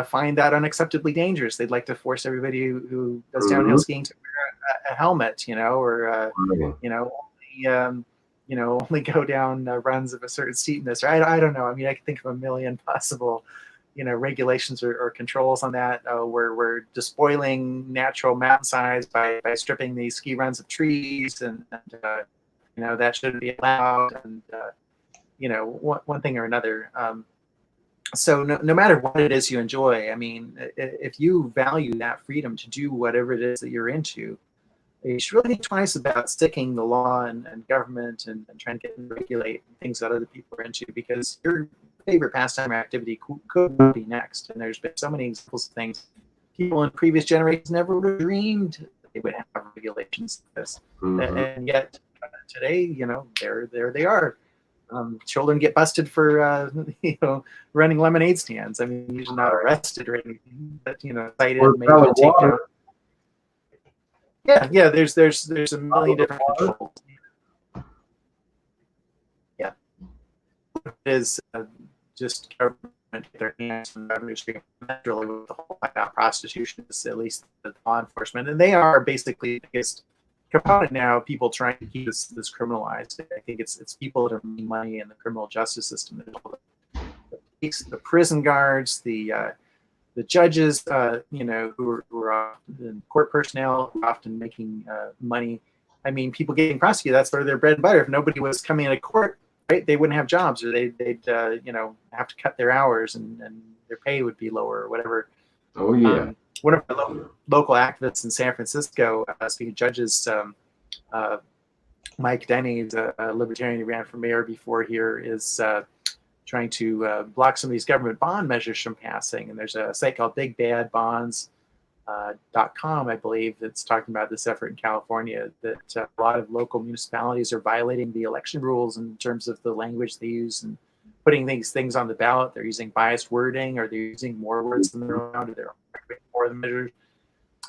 find that unacceptably dangerous. They'd like to force everybody who does downhill skiing to wear a helmet, or only go down runs of a certain steepness. Or I don't know. I mean, I can think of a million possible, regulations or controls on that. Where we're despoiling natural mountainsides by stripping these ski runs of trees, and that shouldn't be allowed. And one thing or another. So no matter what it is you enjoy, I mean, if you value that freedom to do whatever it is that you're into, you should really think twice about sticking the law and government and trying to get and regulate things that other people are into, because your favorite pastime or activity could be next. And there's been so many examples of things people in previous generations never would have dreamed they would have regulations like this. And yet today, there they are. Children get busted for running lemonade stands. I mean, usually not arrested or anything, but cited, maybe taken down. Yeah. There's a million different controls. Yeah, it is just government their hands from the revenue stream. That's really what the whole fight out prostitution is, at least the law enforcement, and they are basically the biggest component now. People trying to keep this criminalized. I think it's people that are making money in the criminal justice system. The prison guards, the judges, who are the court personnel, who are often making money. I mean, people getting prosecuted, that's sort of their bread and butter. If nobody was coming into court, right, they wouldn't have jobs, or they'd have to cut their hours, and their pay would be lower or whatever. Oh yeah. One of our local activists in San Francisco, speaking of judges, Mike Denny, a libertarian who ran for mayor before here, is trying to block some of these government bond measures from passing. And there's a site called BigBadBonds.com, I believe, that's talking about this effort in California, that a lot of local municipalities are violating the election rules in terms of the language they use and putting these things on the ballot. They're using biased wording, or they're using more words than they're allowed, or they're more of the measures.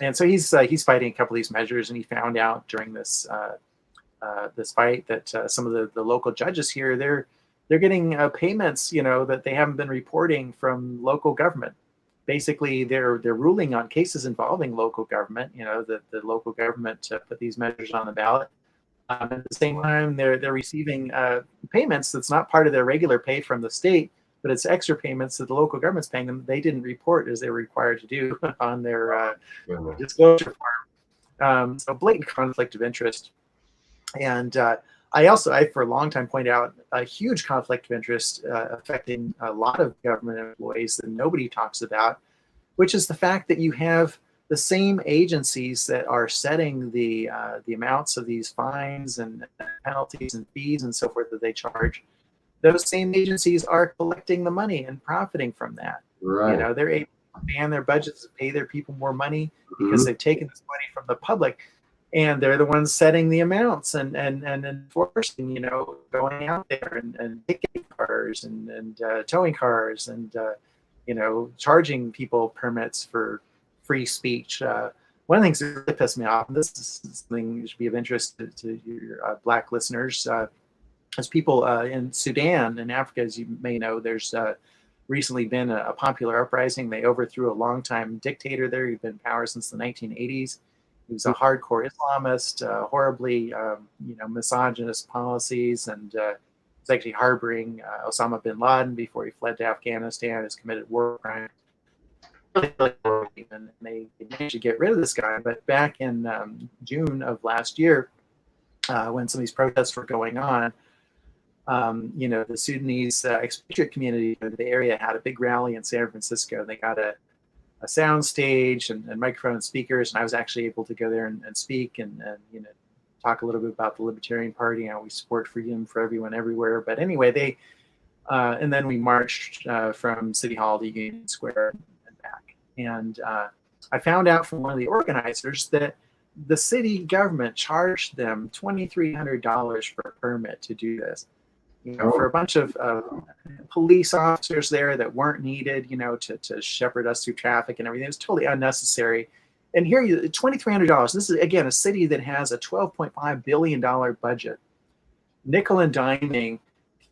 And so he's fighting a couple of these measures, and he found out during this this fight that some of the local judges here, they're getting payments, that they haven't been reporting from local government. Basically, they're ruling on cases involving local government, that the local government put these measures on the ballot. At the same time, they're receiving payments that's not part of their regular pay from the state, but it's extra payments that the local government's paying them. They didn't report as they were required to do on their disclosure form. So blatant conflict of interest. And I for a long time pointed out a huge conflict of interest affecting a lot of government employees that nobody talks about, which is the fact that you have the same agencies that are setting the amounts of these fines and penalties and fees and so forth that they charge. Those same agencies are collecting the money and profiting from that. Right. They're able to expand their budgets to pay their people more money because they've taken this money from the public, and they're the ones setting the amounts and enforcing, going out there and ticketing cars and towing cars and charging people permits for free speech. One of the things that really pissed me off, and this is something that should be of interest to your Black listeners, is people in Sudan and Africa, as you may know, there's recently been a popular uprising. They overthrew a longtime dictator there. He'd been in power since the 1980s. He was a hardcore Islamist, horribly, misogynist policies, and was actually harboring Osama bin Laden before he fled to Afghanistan. Has committed war crimes. And they managed to get rid of this guy. But back in June of last year, when some of these protests were going on, the Sudanese expatriate community in the area had a big rally in San Francisco. They got a sound stage and microphone and speakers, and I was actually able to go there and speak and talk a little bit about the Libertarian Party and how we support freedom for everyone everywhere. But anyway, and then we marched from City Hall to Union Square and back. And I found out from one of the organizers that the city government charged them $2,300 for a permit to do this. For a bunch of police officers there that weren't needed, to shepherd us through traffic and everything. It was totally unnecessary. And here, $2,300. This is, again, a city that has a $12.5 billion budget, nickel and diming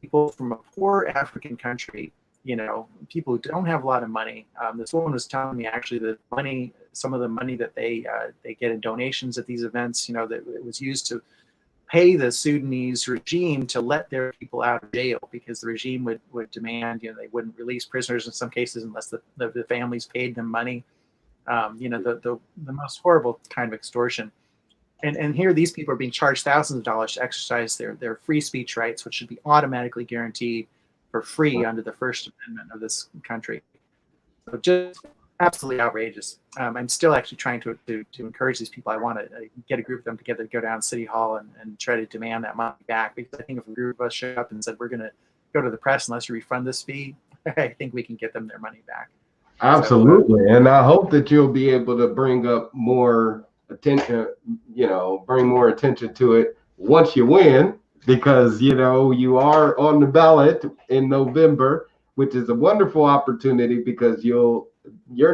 people from a poor African country, people who don't have a lot of money. This woman was telling me actually that some of the money that they get in donations at these events, that it was used to pay the Sudanese regime to let their people out of jail, because the regime would demand, they wouldn't release prisoners in some cases unless the families paid them money. The most horrible kind of extortion. And here these people are being charged thousands of dollars to exercise their free speech rights, which should be automatically guaranteed for free under the First Amendment of this country. So just absolutely outrageous. I'm still actually trying to encourage these people. I want to get a group of them together to go down to City Hall and try to demand that money back, because I think if a group of us showed up and said, we're going to go to the press unless you refund this fee, I think we can get them their money back. Absolutely. And I hope that you'll be able to bring up more attention, bring more attention to it once you win, because, you are on the ballot in November, which is a wonderful opportunity, because your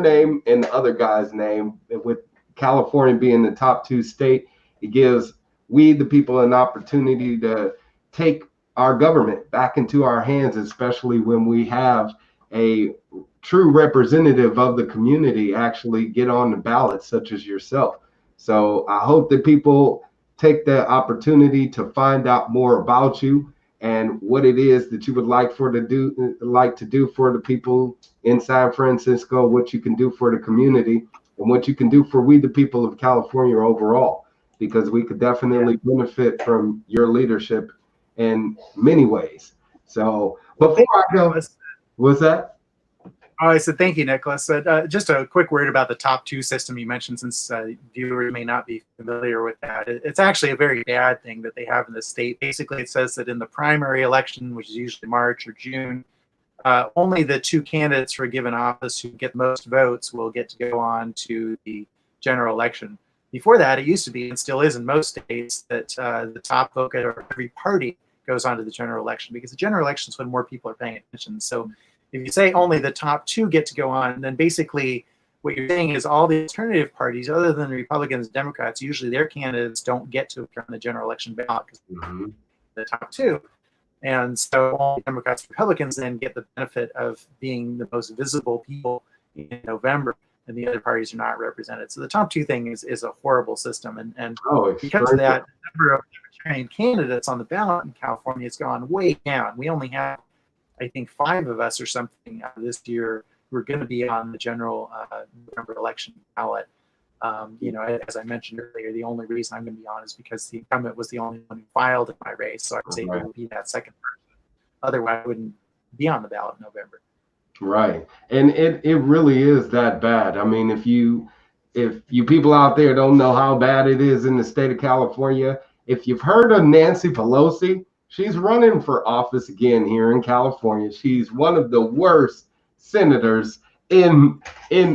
name and the other guy's name, with California being the top 2 state, it gives we the people an opportunity to take our government back into our hands, especially when we have a true representative of the community actually get on the ballot, such as yourself. So I hope that people take the opportunity to find out more about you and what it is that you would like to do for the people in San Francisco, what you can do for the community, and what you can do for we the people of California overall, because we could definitely benefit from your leadership in many ways. So before I go, what's that? Oh, I said thank you, Nicholas. Just a quick word about the top two system you mentioned, since viewers may not be familiar with that. It's actually a very bad thing that they have in the state. Basically, it says that in the primary election, which is usually March or June, only the two candidates for a given office who get the most votes will get to go on to the general election. Before that, it used to be, and still is in most states, that the top vote getter of every party goes on to the general election, because the general election is when more people are paying attention. So if you say only the top two get to go on, then basically what you're saying is all the alternative parties, other than the Republicans and Democrats, usually their candidates don't get to appear on the general election ballot because Mhm. the top two. And so only Democrats and Republicans then get the benefit of being the most visible people in November, and the other parties are not represented. So the top two thing is a horrible system. And Oh, because of extreme. that, the number of Libertarian candidates on the ballot in California has gone way down. We only have, I think, 5 of us or something this year who are going to be on the general November election ballot. As I mentioned earlier, the only reason I'm going to be on is because the incumbent was the only one who filed in my race, so I was able to be that second person. Otherwise, I wouldn't be on the ballot in November. Right. And it really is that bad. I mean, if you people out there don't know how bad it is in the state of California, if you've heard of Nancy Pelosi, she's running for office again here in California. She's one of the worst senators in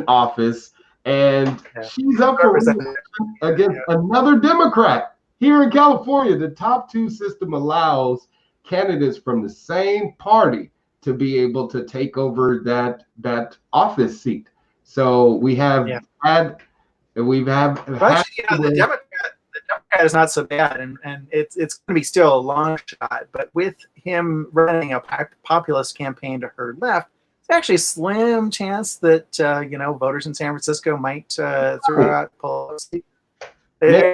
office, and Yeah. she's up for re-election against another Democrat here in California. The top two system allows candidates from the same party to be able to take over that office seat. So we've had But the Democrat is not so bad, and it's going to be still a long shot. But with him running a populist campaign to her left, it's actually a slim chance that voters in San Francisco might throw out Pelosi. But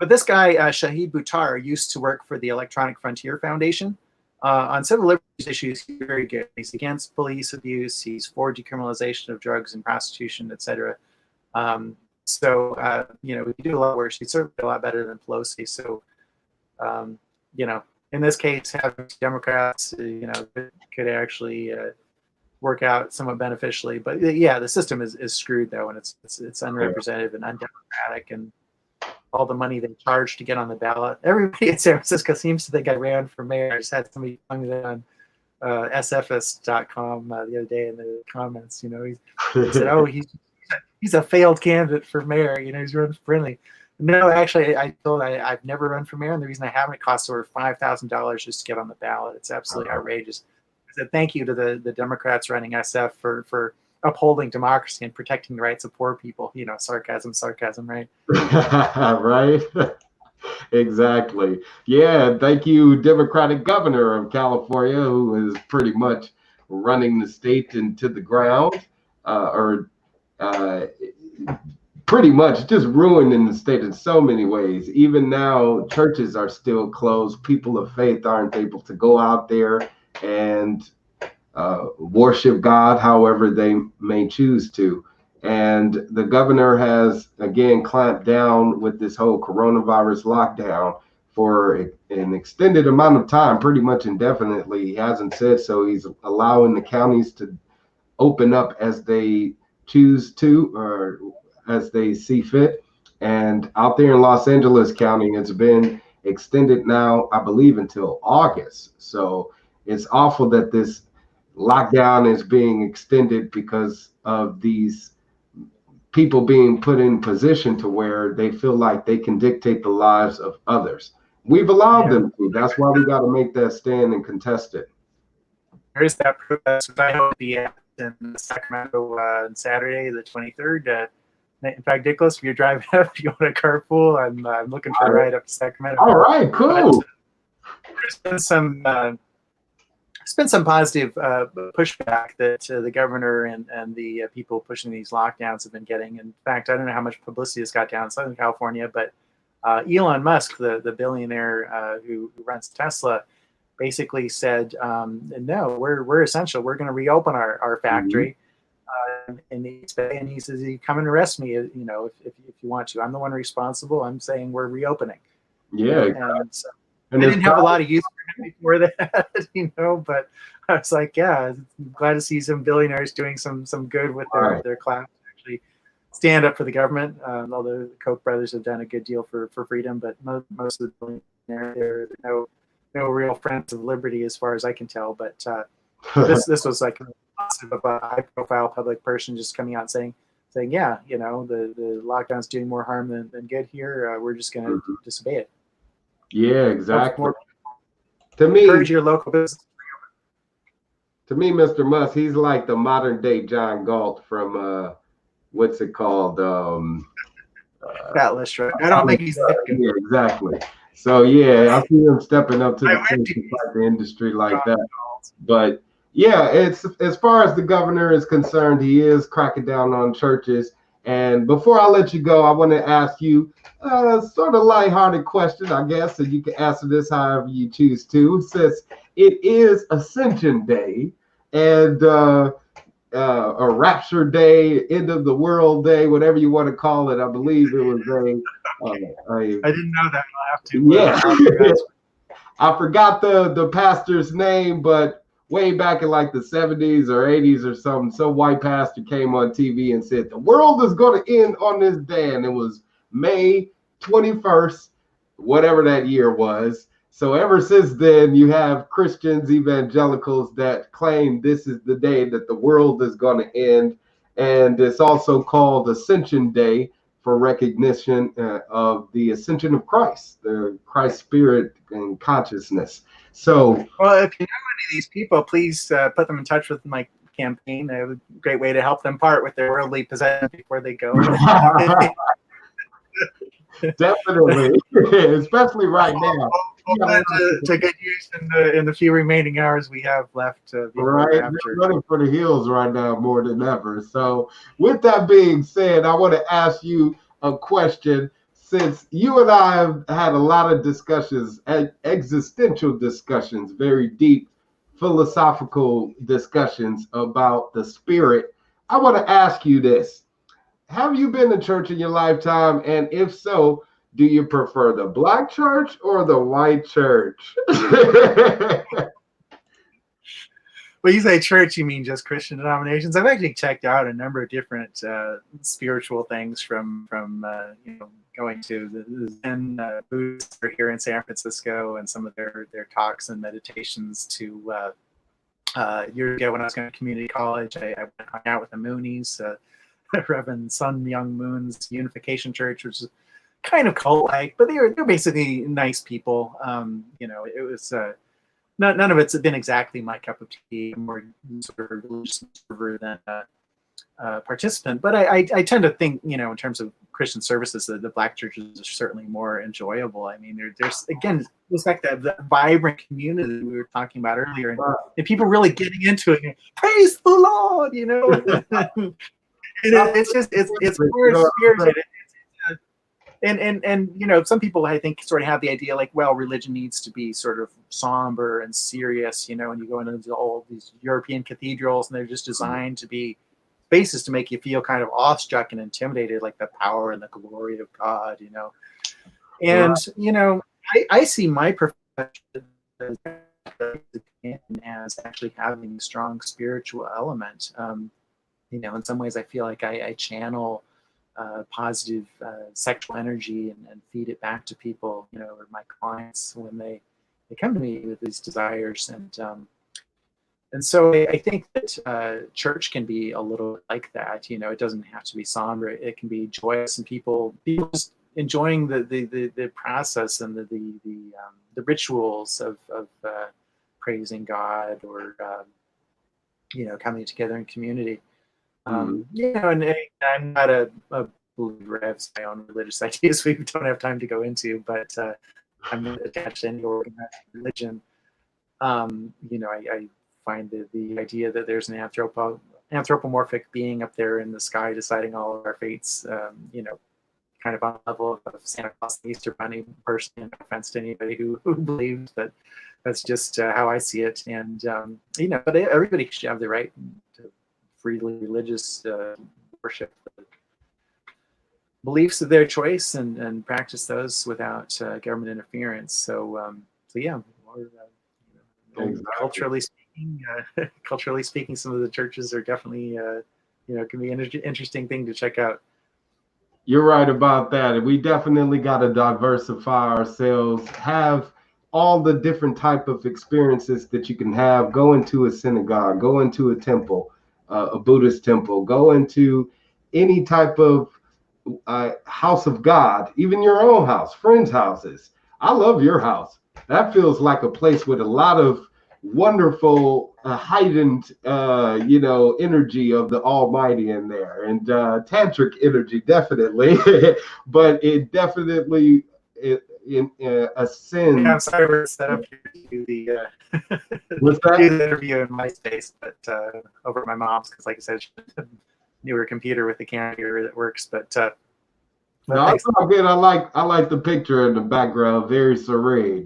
this guy, Shahid Buttar, used to work for the Electronic Frontier Foundation. On civil liberties issues, he's very good. He's against police abuse. He's for decriminalization of drugs and prostitution, etc. We do a lot worse. He's certainly a lot better than Pelosi. So, in this case, having Democrats, could actually work out somewhat beneficially. But yeah, the system is screwed though, and it's unrepresentative and undemocratic, and all the money they charge to get on the ballot. Everybody in San Francisco seems to think I ran for mayor. I just had somebody telling me that on sfs.com the other day in the comments. He said, "Oh, he's a failed candidate for mayor. He's running friendly." No, actually, I've never run for mayor, and the reason I haven't, it costs over $5,000 just to get on the ballot. It's absolutely outrageous. I said thank you to the Democrats running SF for upholding democracy and protecting the rights of poor people. Sarcasm, right? Right. Exactly. Yeah. Thank you, Democratic governor of California, who is pretty much running the state into the ground, or pretty much just ruining the state in so many ways. Even now, churches are still closed. People of faith aren't able to go out there and worship God however they may choose to. And the governor has again clamped down with this whole coronavirus lockdown for an extended amount of time, pretty much indefinitely. He hasn't said so. He's allowing the counties to open up as they choose to, or as they see fit. And out there in Los Angeles County, it's been extended now, I believe, until August. So it's awful that this lockdown is being extended because of these people being put in position to where they feel like they can dictate the lives of others. We've allowed them to. That's why we got to make that stand and contest it. There is that protest. I hope to be at in Sacramento on Saturday, the 23rd. In fact, Nicholas, if you're driving up, if you want a carpool, I'm looking for a ride up to Sacramento. All right, cool. There's been some positive pushback that the governor and the people pushing these lockdowns have been getting. In fact, I don't know how much publicity this got down in Southern California, but Elon Musk, the billionaire who runs Tesla, basically said, "No, we're essential. We're going to reopen our factory." In the East Bay, and he says, "You come and arrest me, if you want to. I'm the one responsible. I'm saying we're reopening." Yeah. And I it's didn't have a lot of use for him before that, but I was like, yeah, I'm glad to see some billionaires doing some good with their class to actually stand up for the government. Although the Koch brothers have done a good deal for freedom, but most of the billionaires, they're no real friends of liberty as far as I can tell. But this was like a high profile public person just coming out saying, yeah, the lockdown's doing more harm than good here. We're just going to disobey it. Yeah, exactly. Encourage your local business. To me, Mr. Musk, he's like the modern day John Galt from what's it called? That list, right? I don't think he's that good. Yeah, exactly. So yeah, I see him stepping up to the plate to fight the industry like that. But yeah, it's as far as the governor is concerned, he is cracking down on churches. And before I let you go, I want to ask you a sort of lighthearted question, I guess, and you can answer this however you choose to. It says it is Ascension Day and a Rapture Day, End of the World Day, whatever you want to call it. I believe it was I didn't know that. I'll have to. Yeah. I forgot the pastor's name, but way back in like the 70s or 80s or something, some white pastor came on TV and said, the world is going to end on this day. And it was May 21st, whatever that year was. So ever since then, you have Christians, evangelicals that claim this is the day that the world is going to end. And it's also called Ascension Day for recognition of the ascension of Christ, the Christ spirit and consciousness. So, well, if you know any of these people, please put them in touch with my campaign. I have a great way to help them part with their worldly possessions before they go. Definitely, especially right now. To get use in the few remaining hours we have left. Right, they're running for the hills right now more than ever. So, with that being said, I want to ask you a question. Since you and I have had a lot of discussions, existential discussions, very deep philosophical discussions about the spirit, I want to ask you this. Have you been to church in your lifetime? And if so, do you prefer the black church or the white church? When you say church, you mean just Christian denominations? I've actually checked out a number of different spiritual things from going to the Zen booths here in San Francisco and some of their talks and meditations to years ago when I was going to community college. I went and hung out with the Moonies, Reverend Sun Myung Moon's Unification Church, which is kind of cult-like, but they're basically nice people. It was none of it's been exactly my cup of tea. I'm more sort of religious observer than participant, but I tend to think, in terms of Christian services, the black churches are certainly more enjoyable. I mean, there's again, goes back to that vibrant community that we were talking about earlier, and people really getting into it. Praise the Lord, And it's more spirited. And some people, I think, sort of have the idea like, well, religion needs to be sort of somber and serious, and you go into all these European cathedrals and they're just designed to be spaces to make you feel kind of awestruck and intimidated, like the power and the glory of God, And, I see my profession as actually having a strong spiritual element. In some ways I feel like I channel positive sexual energy and feed it back to people, or my clients when they come to me with these desires. And so I think that church can be a little like that. It doesn't have to be somber. It can be joyous, and people just enjoying the process and the rituals of praising God, or coming together in community. And I'm not a believer. I have my own religious ideas we don't have time to go into, but I'm not attached to any organized religion. I find the idea that there's an anthropomorphic being up there in the sky deciding all of our fates, kind of on the level of Santa Claus and Easter Bunny. Personally, no offense to anybody who believes, but that's just how I see it. And but everybody should have the right to freely religious worship the beliefs of their choice and practice those without government interference. So So yeah, or, Exactly. culturally speaking, some of the churches are definitely can be an interesting thing to check out. You're right about that. And we definitely got to diversify ourselves, have all the different type of experiences that you can have. Go into a synagogue, go into a temple, a Buddhist temple, go into any type of house of God, even your own house, friends' houses. I love your house. That feels like a place with a lot of wonderful, heightened, energy of the Almighty in there, and tantric energy, definitely. But it definitely ascends. Yeah, I'm sorry we're set up here to do the What's that? do the interview in my space, but over at my mom's, because like I said, she has a newer computer with the camera here that works. But no, it's all good. I like the picture in the background, very serene,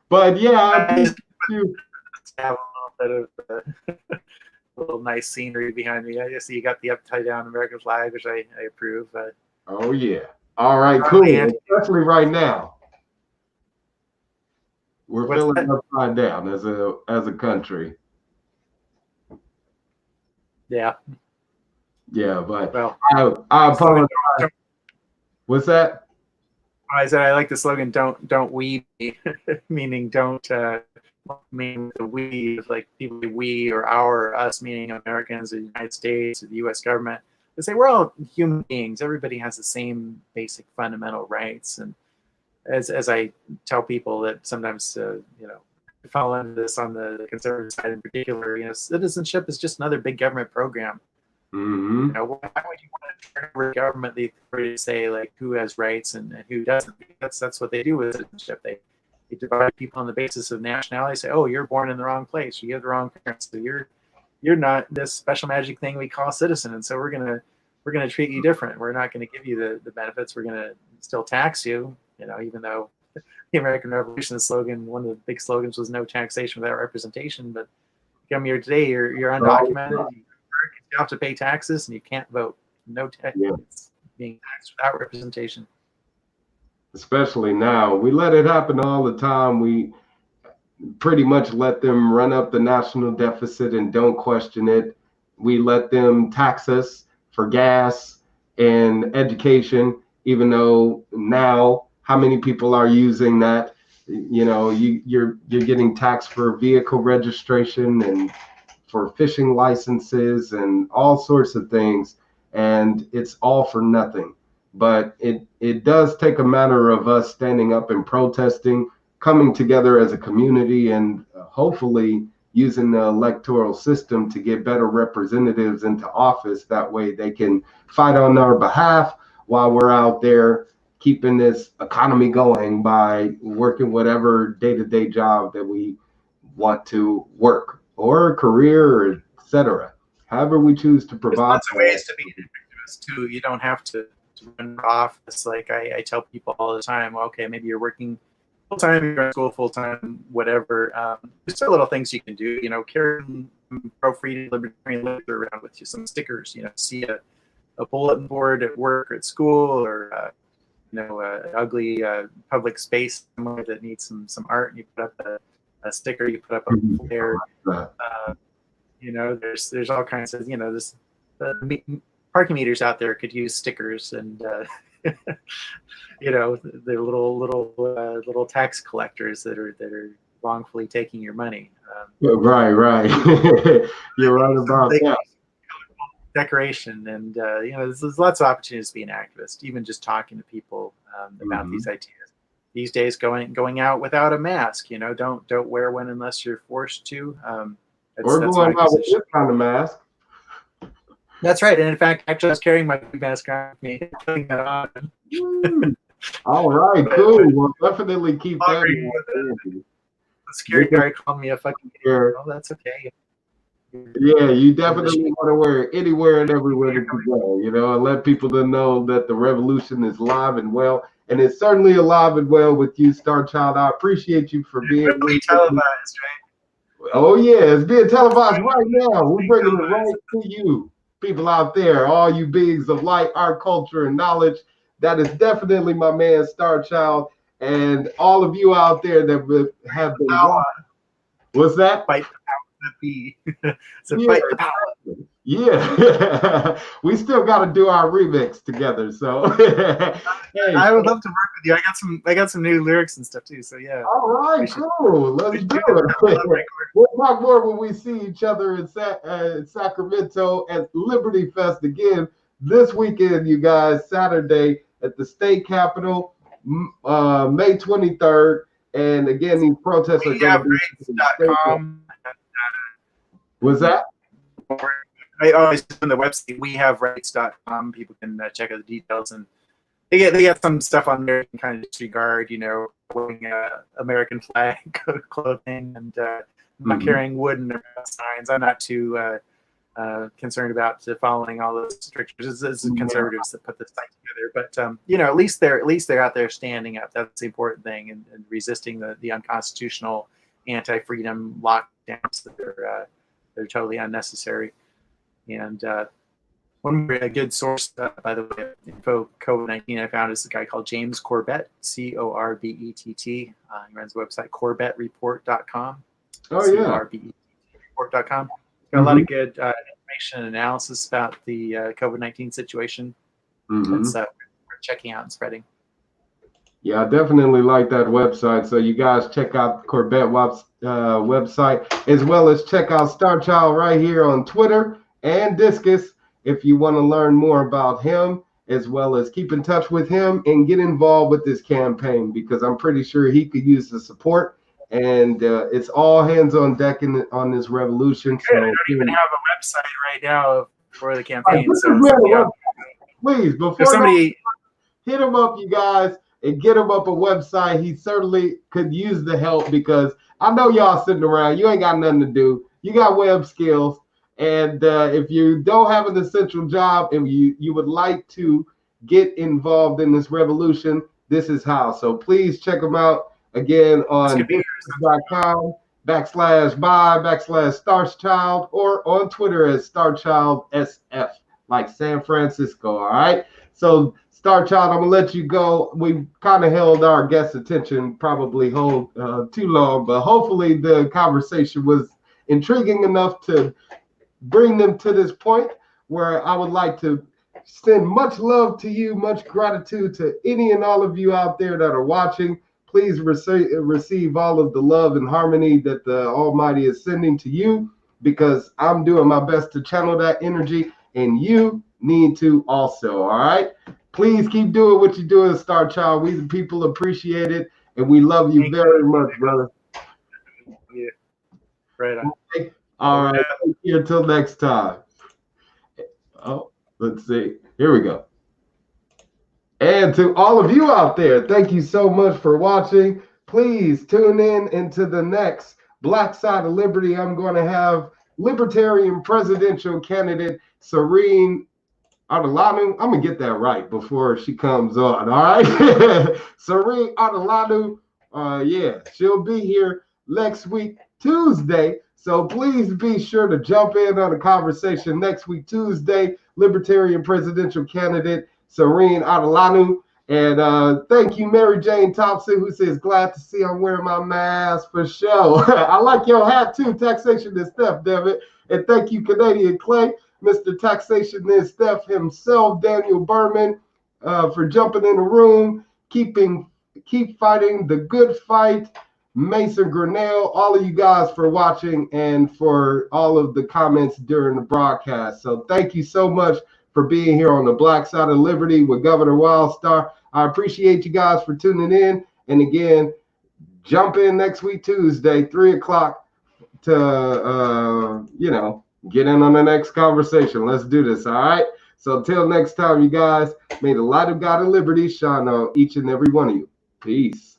But yeah, I you. Have a little bit of a little nice scenery behind me. I guess you got the upside down American flag, which I approve. Oh yeah. All right, cool. Especially right now. We're feeling upside down as a country. Yeah. Yeah, but well, I apologize. What's that? I said I like the slogan "Don't we," meaning don't mean the we, like people we or our or us, meaning Americans, the United States, or the U.S. government. They say we're all human beings. Everybody has the same basic fundamental rights. And as I tell people that sometimes fall into this on the conservative side in particular, citizenship is just another big government program. Mm-hmm. Why would you want to turn over government the authority to say like who has rights and who doesn't? That's what they do with citizenship. They divide people on the basis of nationality. Say, oh, you're born in the wrong place. You have the wrong parents. So you're not this special magic thing we call citizen. And so we're gonna treat you different. We're not going to give you the benefits. We're going to still tax you. Even though the American Revolution slogan, one of the big slogans was no taxation without representation. But you come here today, you're undocumented. You have to pay taxes and you can't vote. No tax. Yeah. Being taxed without representation. Especially now, we let it happen all the time. We pretty much let them run up the national deficit and don't question it. We let them tax us for gas and education, even though now how many people are using that? You're getting taxed for vehicle registration and for fishing licenses and all sorts of things, and it's all for nothing. But it does take a matter of us standing up and protesting, coming together as a community, and hopefully using the electoral system to get better representatives into office. That way they can fight on our behalf while we're out there keeping this economy going by working whatever day-to-day job that we want to work, or career, or etc. However we choose to provide. There's lots of ways to be an activist too. You don't have to run for office. Like I tell people all the time, okay, maybe you're working full time, you're in school full time, whatever. There's still little things you can do. Carry pro-freedom libertarian literature around with you, some stickers. See a bulletin board at work or at school, or an ugly public space somewhere that needs some art, and you put up a sticker, you put up a flare. There's all kinds of this parking meters out there could use stickers, and they're little tax collectors that are wrongfully taking your money. Right. You're right about that. Decoration, and there's lots of opportunities to be an activist, even just talking to people about these ideas. These days, going out without a mask, don't wear one unless you're forced to. Or going out with this kind of mask. That's right. And in fact, actually, I was carrying my mask on me, putting that on. All right, cool. We'll definitely keep that. The security guard called me a fucking idiot. Oh, that's okay. Yeah, you definitely want to wear it anywhere and everywhere that you go, and let people know that the revolution is alive and well. And it's certainly alive and well with you, Starchild. I appreciate you for being televised, right? Oh yeah, it's being televised right now. We're bringing it right to you, people out there, all you beings of light, art, culture, and knowledge. That is definitely my man, Starchild. and all of you out there that have been watching. What's that? Fight the power that be. So Yeah. fight the power. Yeah, we still got to do our remix together. So, hey, I would love to work with you. I got some new lyrics and stuff too. So yeah. all right, cool. Let's do it. We'll talk more when we see each other in Sacramento at Liberty Fest again this weekend, you guys. Saturday at the state capitol, May 23rd. And again, these protests are going to be. Was that? I always on the website we have rights.com. People can check out the details, and they get some stuff on there you can kind of disregard, wearing American flag clothing and not carrying wooden signs. I'm not too concerned about following all those strictures. It's conservatives that put this thing together, but at least they're out there standing up. That's the important thing, and resisting the unconstitutional anti-freedom lockdowns that they're totally unnecessary. And one a good source, by the way, info COVID-19 I found is a guy called James Corbett, Corbett. He runs the website CorbettReport.com. Oh yeah, CorbettReport.com. Got a lot of good information and analysis about the COVID-19 situation. That's we're checking out and spreading. Yeah, I definitely like that website. So you guys check out the Corbett website, as well as check out Starchild right here on Twitter and Discus if you want to learn more about him, as well as keep in touch with him and get involved with this campaign, because I'm pretty sure he could use the support. And it's all hands on deck on this revolution. So I don't even have a website right now for the campaign. Please, before somebody hit him up, you guys, and get him up a website. He certainly could use the help, because I know y'all sitting around. You ain't got nothing to do. You got web skills. And if you don't have an essential job and you would like to get involved in this revolution, this is how. So please check them out again on discus.com/buy/Starchild, or on Twitter as Starchild SF, like San Francisco. All right. So Starchild, I'm gonna let you go. We kind of held our guest's attention, probably too long, but hopefully the conversation was intriguing enough to bring them to this point where I would like to send much love to you, much gratitude to any and all of you out there that are watching. Please receive all of the love and harmony that the Almighty is sending to you, because I'm doing my best to channel that energy, and you need to also. All right. Please keep doing what you're doing, Starchild. We the people appreciate it, and we love you very much, brother. Yeah. Right on. Okay. All right. Thank you. Until next time. Oh, let's see. Here we go. And to all of you out there, thank you so much for watching. Please tune in into the next Black Side of Liberty. I'm going to have Libertarian presidential candidate Serene Adelaide. I'm going to get that right before she comes on. All right. Serene Adelaide. Yeah, she'll be here next week, Tuesday. So please be sure to jump in on the conversation next week, Tuesday. Libertarian presidential candidate Serene Adelaide. And thank you, Mary Jane Thompson, who says, glad to see I'm wearing my mask for show. I like your hat too, Taxation is Steph, David. And thank you, Canadian Clay, Mr. Taxation is Steph himself, Daniel Berman, for jumping in the room, keep fighting the good fight. Mason Grinnell, all of you guys for watching and for all of the comments during the broadcast. So thank you so much for being here on the Black Side of Liberty with Governor Wildstar. I appreciate you guys for tuning in. And again, jump in next week, Tuesday, 3 o'clock to, get in on the next conversation. Let's do this, all right? So until next time, you guys, may the light of God and liberty shine on each and every one of you. Peace.